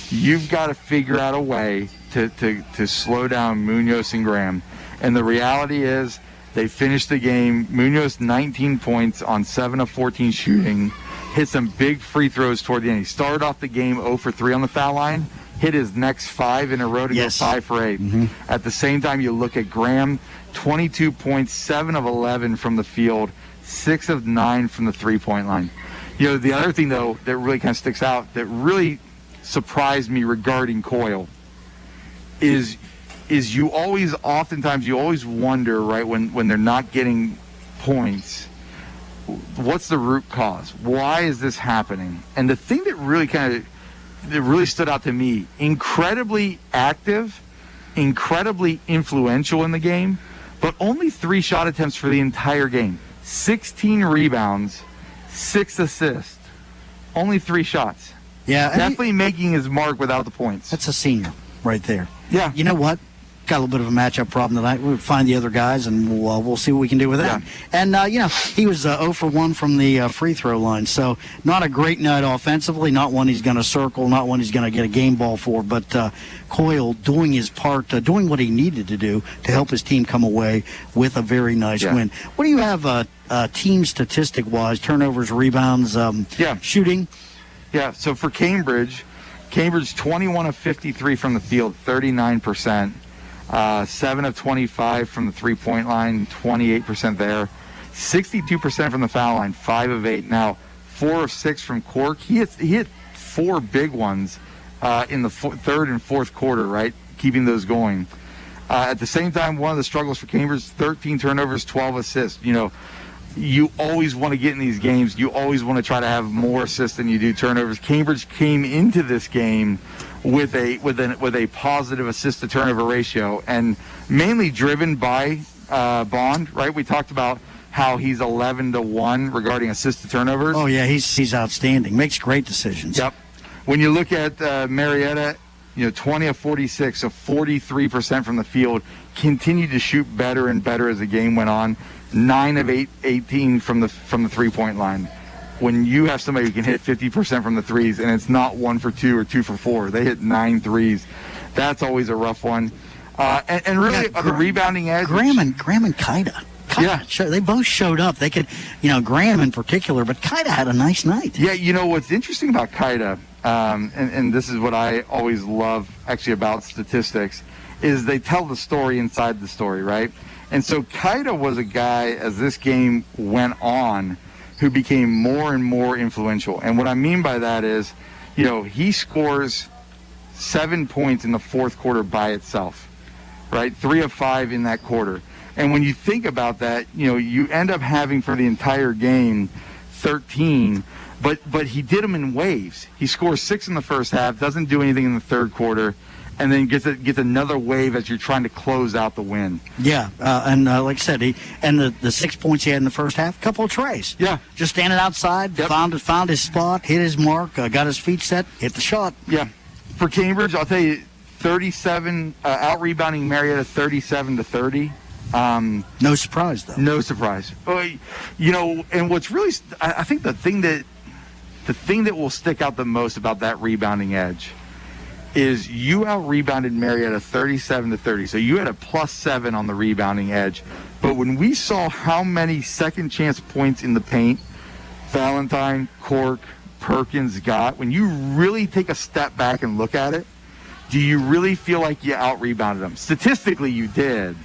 you've got to figure out a way to slow down Munoz and Graham. And the reality is they finished the game. Munoz 19 points on 7 of 14 shooting, hit some big free throws toward the end. He started off the game 0 for 3 on the foul line, hit his next 5 in a row to go 5 for 8. Mm-hmm. At the same time, you look at Graham, 22 points, 7 of 11 from the field, 6 of 9 from the 3-point line. The other thing, though, that really kind of sticks out, that really surprised me regarding Coyle is you always wonder, right, when they're not getting points, what's the root cause? Why is this happening? And the thing that really stood out to me, incredibly active, incredibly influential in the game, but only 3 shot attempts for the entire game. 16 rebounds, 6 assists, only 3 shots. Yeah, definitely making his mark without the points. That's a senior right there. Yeah. You know what? Got a little bit of a matchup problem tonight. We'll find the other guys, and we'll see what we can do with that. Yeah. And, he was 0 for 1 from the free throw line. So not a great night offensively, not one he's going to circle, not one he's going to get a game ball for. But Coyle doing his part, doing what he needed to do to help his team come away with a very nice win. What do you have team statistic-wise, turnovers, rebounds, shooting? Yeah, so for Cambridge 21 of 53 from the field, 39%. 7 of 25 from the 3-point line, 28% there. 62% from the foul line, 5 of 8. Now, 4 of 6 from Cork. He hit 4 big ones in the third and fourth quarter, right? Keeping those going. At the same time, one of the struggles for Cambridge, 13 turnovers, 12 assists. You always want to get in these games. You always want to try to have more assists than you do turnovers. Cambridge came into this game with a positive assist to turnover ratio, and mainly driven by Bond, right? We talked about how he's 11-1 regarding assist to turnovers. Oh yeah, he's outstanding. Makes great decisions. Yep. When you look at Marietta, 20 of 46, so 43% from the field, continued to shoot better and better as the game went on. 9 of 18 from the 3-point line. When you have somebody who can hit 50% from the threes, and it's not 1 for 2 or 2 for 4, they hit 9 threes. That's always a rough one. And really, the rebounding edge. Graham and Kaida. They both showed up. They could, Graham in particular, but Kaida had a nice night. Yeah, what's interesting about Kaida, and this is what I always love actually about statistics, is they tell the story inside the story, right? And so Kaida was a guy, as this game went on, who became more and more influential. And what I mean by that is, he scores 7 points in the fourth quarter by itself, right? 3 of 5 in that quarter. And when you think about that, you end up having for the entire game 13, but he did them in waves. He scores 6 in the first half, doesn't do anything in the third quarter, and then gets another wave as you're trying to close out the win. Yeah, and like I said, the 6 points he had in the first half, a couple of trays. Yeah. Just standing outside, found his spot, hit his mark, got his feet set, hit the shot. Yeah. For Cambridge, I'll tell you, 37, out-rebounding Marietta 37-30. No surprise, though. No surprise. And what's really, I think the thing that will stick out the most about that rebounding edge is you out-rebounded Marietta 37-30. So you had a +7 on the rebounding edge. But when we saw how many second chance points in the paint Valentine, Cork, Perkins got, when you really take a step back and look at it, do you really feel like you out-rebounded them? Statistically, you did.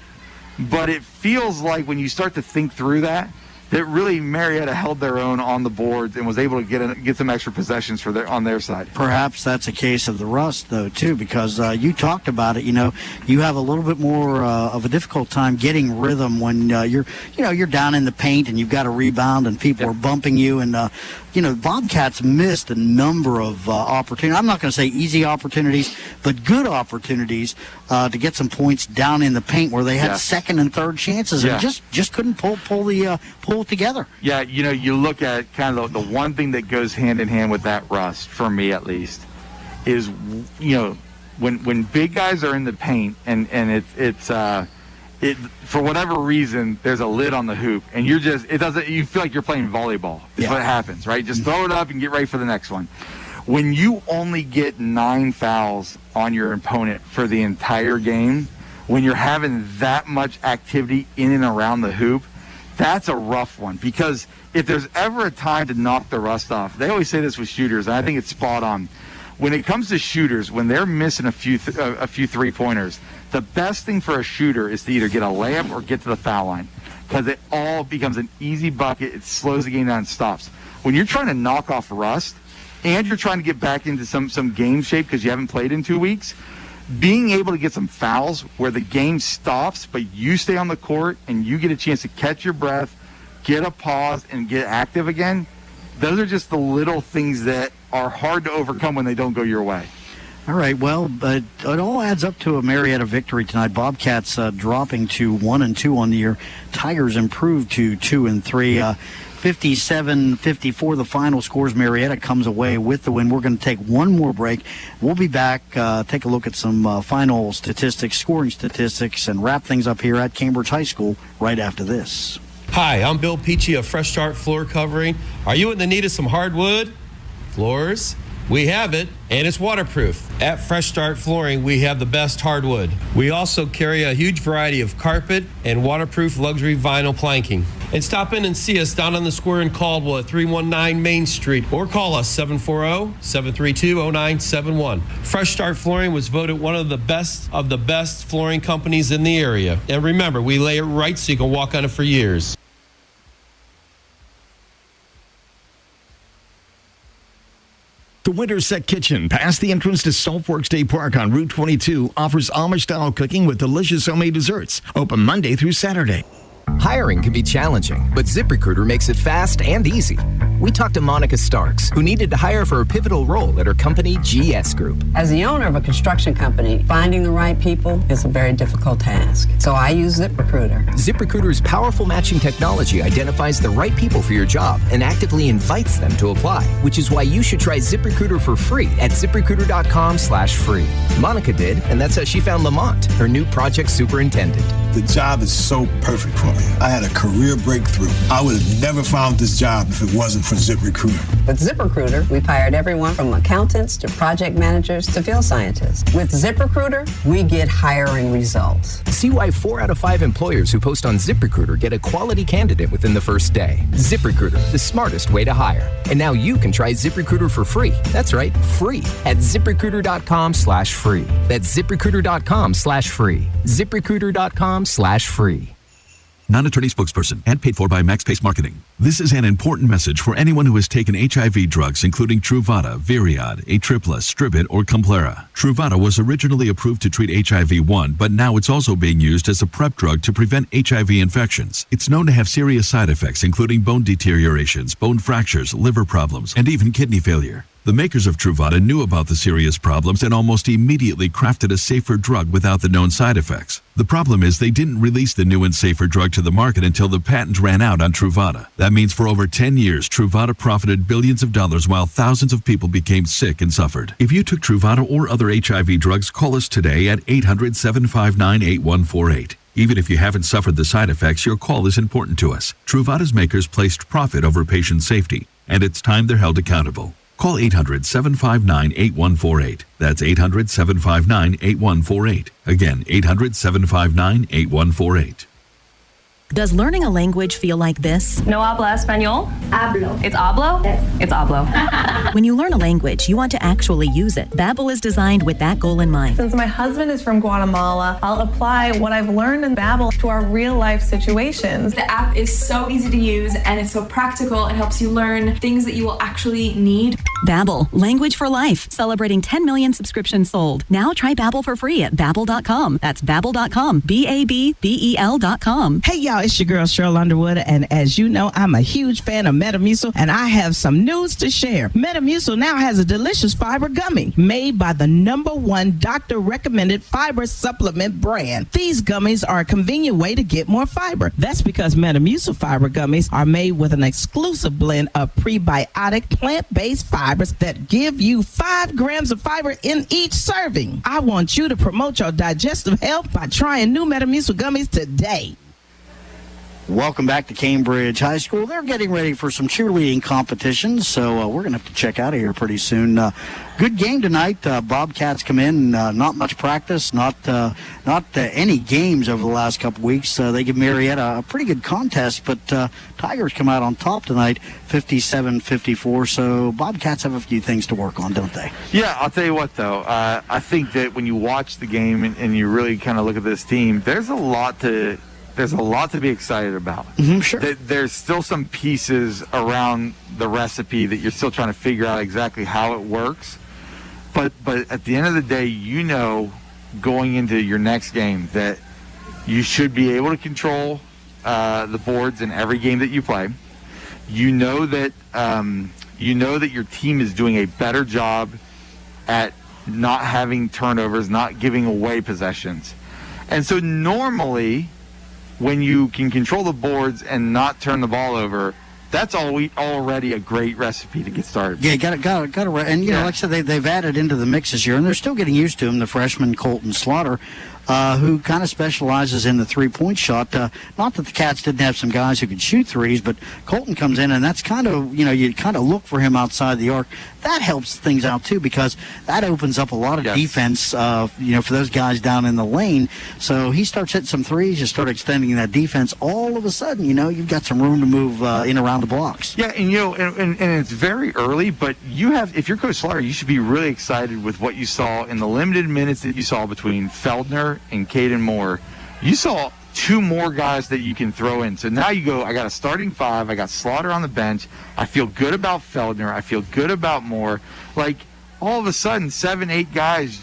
But it feels like when you start to think through that really Marietta held their own on the boards and was able to get some extra possessions on their side. Perhaps that's a case of the rust, though, too, because you talked about it. You have a little bit more of a difficult time getting rhythm when you're down in the paint and you've got a rebound and people are bumping you. And Bobcats missed a number of opportunities. I'm not going to say easy opportunities, but good opportunities to get some points down in the paint where they had second and third chances and just couldn't pull it together. Yeah, you look at kind of the one thing that goes hand in hand with that rust, for me at least, is when big guys are in the paint and it's for whatever reason there's a lid on the hoop and you feel like you're playing volleyball. Is what happens, right? Just throw it up and get ready for the next one. When you only get 9 fouls on your opponent for the entire game, when you're having that much activity in and around the hoop, that's a rough one, because if there's ever a time to knock the rust off, they always say this with shooters, and I think it's spot on. When it comes to shooters, when they're missing a few three-pointers, the best thing for a shooter is to either get a layup or get to the foul line, because it all becomes an easy bucket. It slows the game down and stops. When you're trying to knock off rust and you're trying to get back into some game shape because you haven't played in 2 weeks, being able to get some fouls where the game stops, but you stay on the court and you get a chance to catch your breath, get a pause, and get active again, those are just the little things that are hard to overcome when they don't go your way. All right, well, but it all adds up to a Marietta victory tonight. Bobcats dropping to 1-2 on the year. Tigers improved to 2-3. 57-54 the final scores. Marietta comes away with the win. We're going to take one more break. We'll be back, take a look at some final statistics, scoring statistics, and wrap things up here at Cambridge High School right after this. Hi, I'm Bill Peachy of Fresh Start Floor Covering. Are you in the need of some hardwood floors? We have it, and it's waterproof. At Fresh Start Flooring, we have the best hardwood. We also carry a huge variety of carpet and waterproof luxury vinyl planking. And stop in and see us down on the square in Caldwell at 319 Main Street, or call us 740-732-0971. Fresh Start Flooring was voted one of the best flooring companies in the area. And remember, we lay it right so you can walk on it for years. The Winterset Kitchen, past the entrance to Saltfork State Park on Route 22, offers Amish-style cooking with delicious homemade desserts. Open Monday through Saturday. Hiring can be challenging, but ZipRecruiter makes it fast and easy. We talked to Monica Starks, who needed to hire for a pivotal role at her company, GS Group. As the owner of a construction company, finding the right people is a very difficult task. So I use ZipRecruiter. ZipRecruiter's powerful matching technology identifies the right people for your job and actively invites them to apply, which is why you should try ZipRecruiter for free at ZipRecruiter.com/free. Monica did, and that's how she found Lamont, her new project superintendent. The job is so perfect for me. I had a career breakthrough. I would have never found this job if it wasn't for for ZipRecruiter. With ZipRecruiter, we've hired everyone from accountants to project managers to field scientists. With ZipRecruiter, we get hiring results. See why 4 out of 5 employers who post on ZipRecruiter get a quality candidate within the first day. ZipRecruiter, the smartest way to hire. And now you can try ZipRecruiter for free. That's right, free at ZipRecruiter.com/free. That's ZipRecruiter.com/free. ZipRecruiter.com/free. Non-attorney spokesperson and paid for by MaxPace Marketing. This is an important message for anyone who has taken HIV drugs, including Truvada, Viriad, Atripla, Stribit, or Complera. Truvada was originally approved to treat HIV-1, but now it's also being used as a PrEP drug to prevent HIV infections. It's known to have serious side effects, including bone deteriorations, bone fractures, liver problems, and even kidney failure. The makers of Truvada knew about the serious problems and almost immediately crafted a safer drug without the known side effects. The problem is they didn't release the new and safer drug to the market until the patent ran out on Truvada. That means for over 10 years, Truvada profited billions of dollars while thousands of people became sick and suffered. If you took Truvada or other HIV drugs, call us today at 800-759-8148. Even if you haven't suffered the side effects, your call is important to us. Truvada's makers placed profit over patient safety, and it's time they're held accountable. Call 800-759-8148. That's 800-759-8148. Again, 800-759-8148. Does learning a language feel like this? No habla español? Hablo. It's hablo? Yes. It's hablo. When you learn a language, you want to actually use it. Babbel is designed with that goal in mind. Since my husband is from Guatemala, I'll apply what I've learned in Babbel to our real-life situations. The app is so easy to use and it's so practical. It helps you learn things that you will actually need. Babbel, language for life, celebrating 10 million subscriptions sold. Now try Babbel for free at Babbel.com. That's Babbel.com, Babbel.com. Hey, y'all, it's your girl, Cheryl Underwood, and as you know, I'm a huge fan of Metamucil, and I have some news to share. Metamucil now has a delicious fiber gummy made by the #1 doctor-recommended fiber supplement brand. These gummies are a convenient way to get more fiber. That's because Metamucil fiber gummies are made with an exclusive blend of prebiotic plant-based fibers that give you 5 grams of fiber in each serving. I want you to promote your digestive health by trying new Metamucil gummies today. Welcome back to Cambridge High School. They're getting ready for some cheerleading competitions, so we're going to have to check out of here pretty soon. Good game tonight. Bobcats come in, not much practice, not any games over the last couple weeks. They give Marietta a pretty good contest, but Tigers come out on top tonight, 57-54. So Bobcats have a few things to work on, don't they? Yeah, I'll tell you what, though. I think that when you watch the game and you really kind of look at this team, there's a lot to be excited about. Sure. There's still some pieces around the recipe that you're still trying to figure out exactly how it works. But at the end of the day, you know, going into your next game that you should be able to control the boards in every game that you play. You know that your team is doing a better job at not having turnovers, not giving away possessions. And so normally, when you can control the boards and not turn the ball over, that's already a great recipe to get started. Yeah, got to. And you know, like I said, they've added into the mix this year, and they're still getting used to him. The freshman Colton Slaughter, who kind of specializes in the three-point shot. Not that the Cats didn't have some guys who could shoot threes, but Colton comes in, and that's kind of, you kind of look for him outside the arc. That helps things out, too, because that opens up a lot of defense, for those guys down in the lane. So he starts hitting some threes, you start extending that defense. All of a sudden, you've got some room to move in around the blocks. Yeah, and it's very early, but if you're Coach Slaughter, you should be really excited with what you saw in the limited minutes that you saw between Feldner and Caden Moore. You saw 2 more guys that you can throw in. So now you go, I got a starting 5, I got Slaughter on the bench, I feel good about Feldner, I feel good about Moore. Like, all of a sudden, 7-8 guys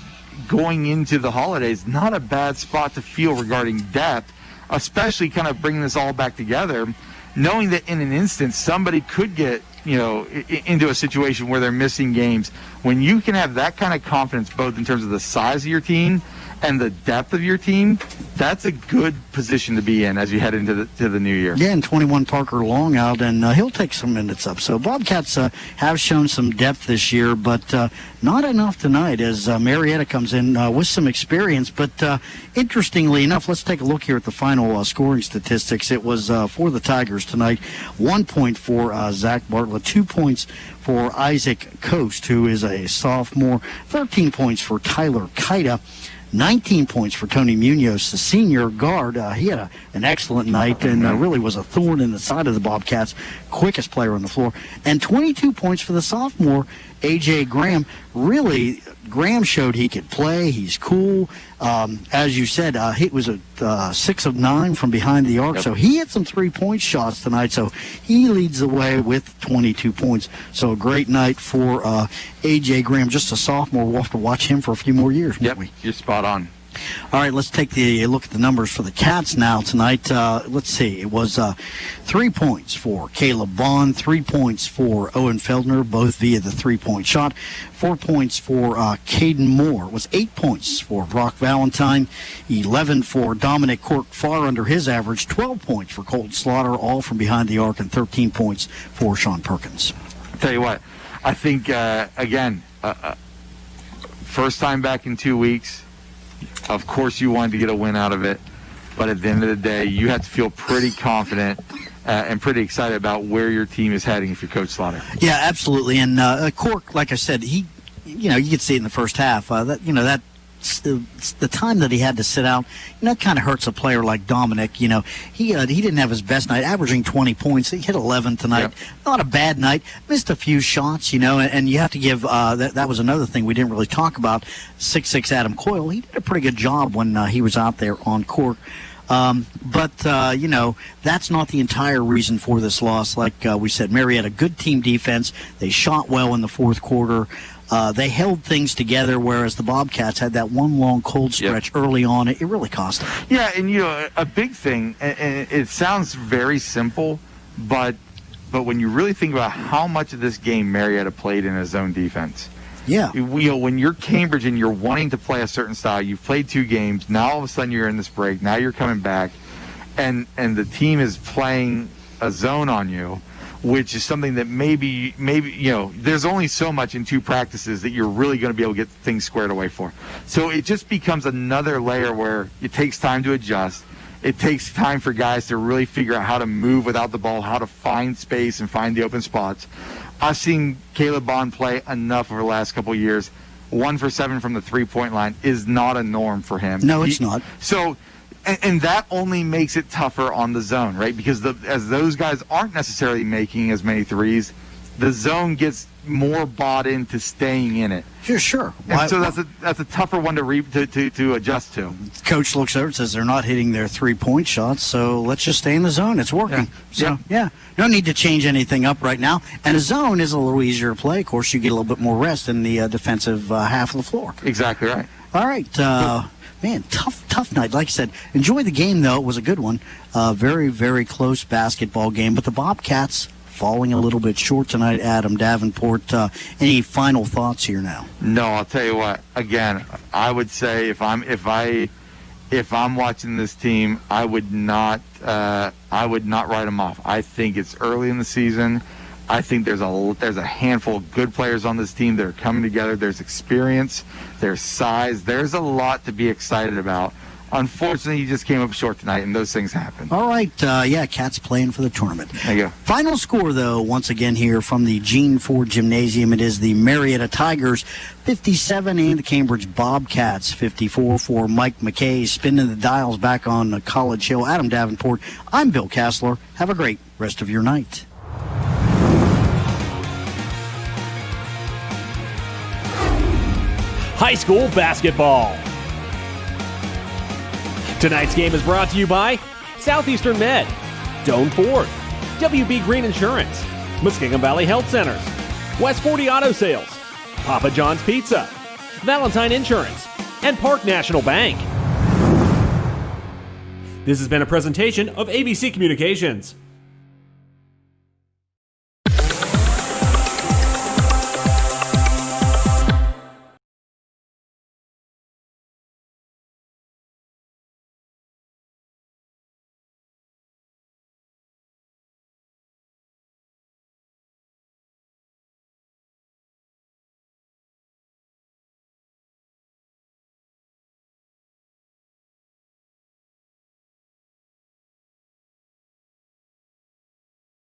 going into the holidays, not a bad spot to feel regarding depth, especially kind of bringing this all back together, knowing that in an instant somebody could get into a situation where they're missing games. When you can have that kind of confidence, both in terms of the size of your team and the depth of your team, that's a good position to be in as you head into the new year. Yeah, and 21 Parker Long out, and he'll take some minutes up. So Bobcats have shown some depth this year, but not enough tonight as Marietta comes in with some experience. But interestingly enough, let's take a look here at the final scoring statistics. It was for the Tigers tonight, 1 point for Zach Bartlett, 2 points for Isaac Coast, who is a sophomore, 13 points for Tyler Kaida, 19 points for Tony Munoz, the senior guard. He had an excellent night and really was a thorn in the side of the Bobcats, quickest player on the floor. And 22 points for the sophomore, A.J. Graham. Really, Graham showed he could play. He's cool. As you said, he was a 6 of 9 from behind the arc. Yep. So he had some three-point shots tonight. So he leads the way with 22 points. So a great night for A.J. Graham, just a sophomore. We'll have to watch him for a few more years, won't we? You're spot on. All right, let's take a look at the numbers for the Cats now tonight. Let's see. It was 3 points for Caleb Bond, 3 points for Owen Feldner, both via the three-point shot. 4 points for Caden Moore. It was 8 points for Brock Valentine, 11 for Dominic Cork, far under his average, 12 points for Colton Slaughter, all from behind the arc, and 13 points for Sean Perkins. I'll tell you what, I think, again, first time back in 2 weeks. Of course you wanted to get a win out of it, but at the end of the day, you have to feel pretty confident and pretty excited about where your team is heading if you're Coach Slaughter. Yeah, absolutely. And Cork, like I said, you could see it in the first half. The time that he had to sit out, that kind of hurts a player like Dominic. He didn't have his best night, averaging 20 points. He hit 11 tonight. Yep. Not a bad night. Missed a few shots, and you have to give that was another thing we didn't really talk about. 6'6" Adam Coyle, he did a pretty good job when he was out there on Cork. But that's not the entire reason for this loss. Like we said, Marietta, good team defense. They shot well in the fourth quarter. They held things together, whereas the Bobcats had that one long cold stretch early on. It really cost them. Yeah, and a big thing, and it sounds very simple, but when you really think about how much of this game Marietta played in a zone defense. Yeah. When you're Cambridge and you're wanting to play a certain style, you've played 2 games, now all of a sudden you're in this break, now you're coming back, and the team is playing a zone on you, which is something that maybe there's only so much in 2 practices that you're really going to be able to get things squared away for. So it just becomes another layer where it takes time to adjust. It takes time for guys to really figure out how to move without the ball, how to find space and find the open spots. I've seen Caleb Bond play enough over the last couple of years. 1 for 7 from the three-point line is not a norm for him. No, it's not. So, and that only makes it tougher on the zone, right? Because as those guys aren't necessarily making as many threes, the zone gets more bought into staying in it. Sure. So that's a tougher one to adjust to. Coach looks over and says they're not hitting their three-point shots, so let's just stay in the zone. It's working. Yeah. No need to change anything up right now. And a zone is a little easier to play. Of course, you get a little bit more rest in the defensive half of the floor. Exactly right. All right. Man, tough night. Like I said, enjoy the game, though. It was a good one. Very, very close basketball game. But the Bobcats falling a little bit short tonight. Adam Davenport, any final thoughts here now? No, I'll tell you what. Again, I would say if I'm watching this team, I would not write them off. I think it's early in the season. I think there's a handful of good players on this team that are coming together. There's experience, there's size, there's a lot to be excited about. Unfortunately, you just came up short tonight, and those things happen. All right, Cats playing for the tournament. There you go. Final score, though, once again here from the Gene Ford Gymnasium. It is the Marietta Tigers 57 and the Cambridge Bobcats 54 for Mike McKay. Spinning the dials back on College Hill. Adam Davenport, I'm Bill Kassler. Have a great rest of your night. High school basketball. Tonight's game is brought to you by Southeastern Med, Doan Ford, WB Green Insurance, Muskingum Valley Health Centers, West 40 Auto Sales, Papa John's Pizza, Valentine Insurance, and Park National Bank. This has been a presentation of ABC Communications.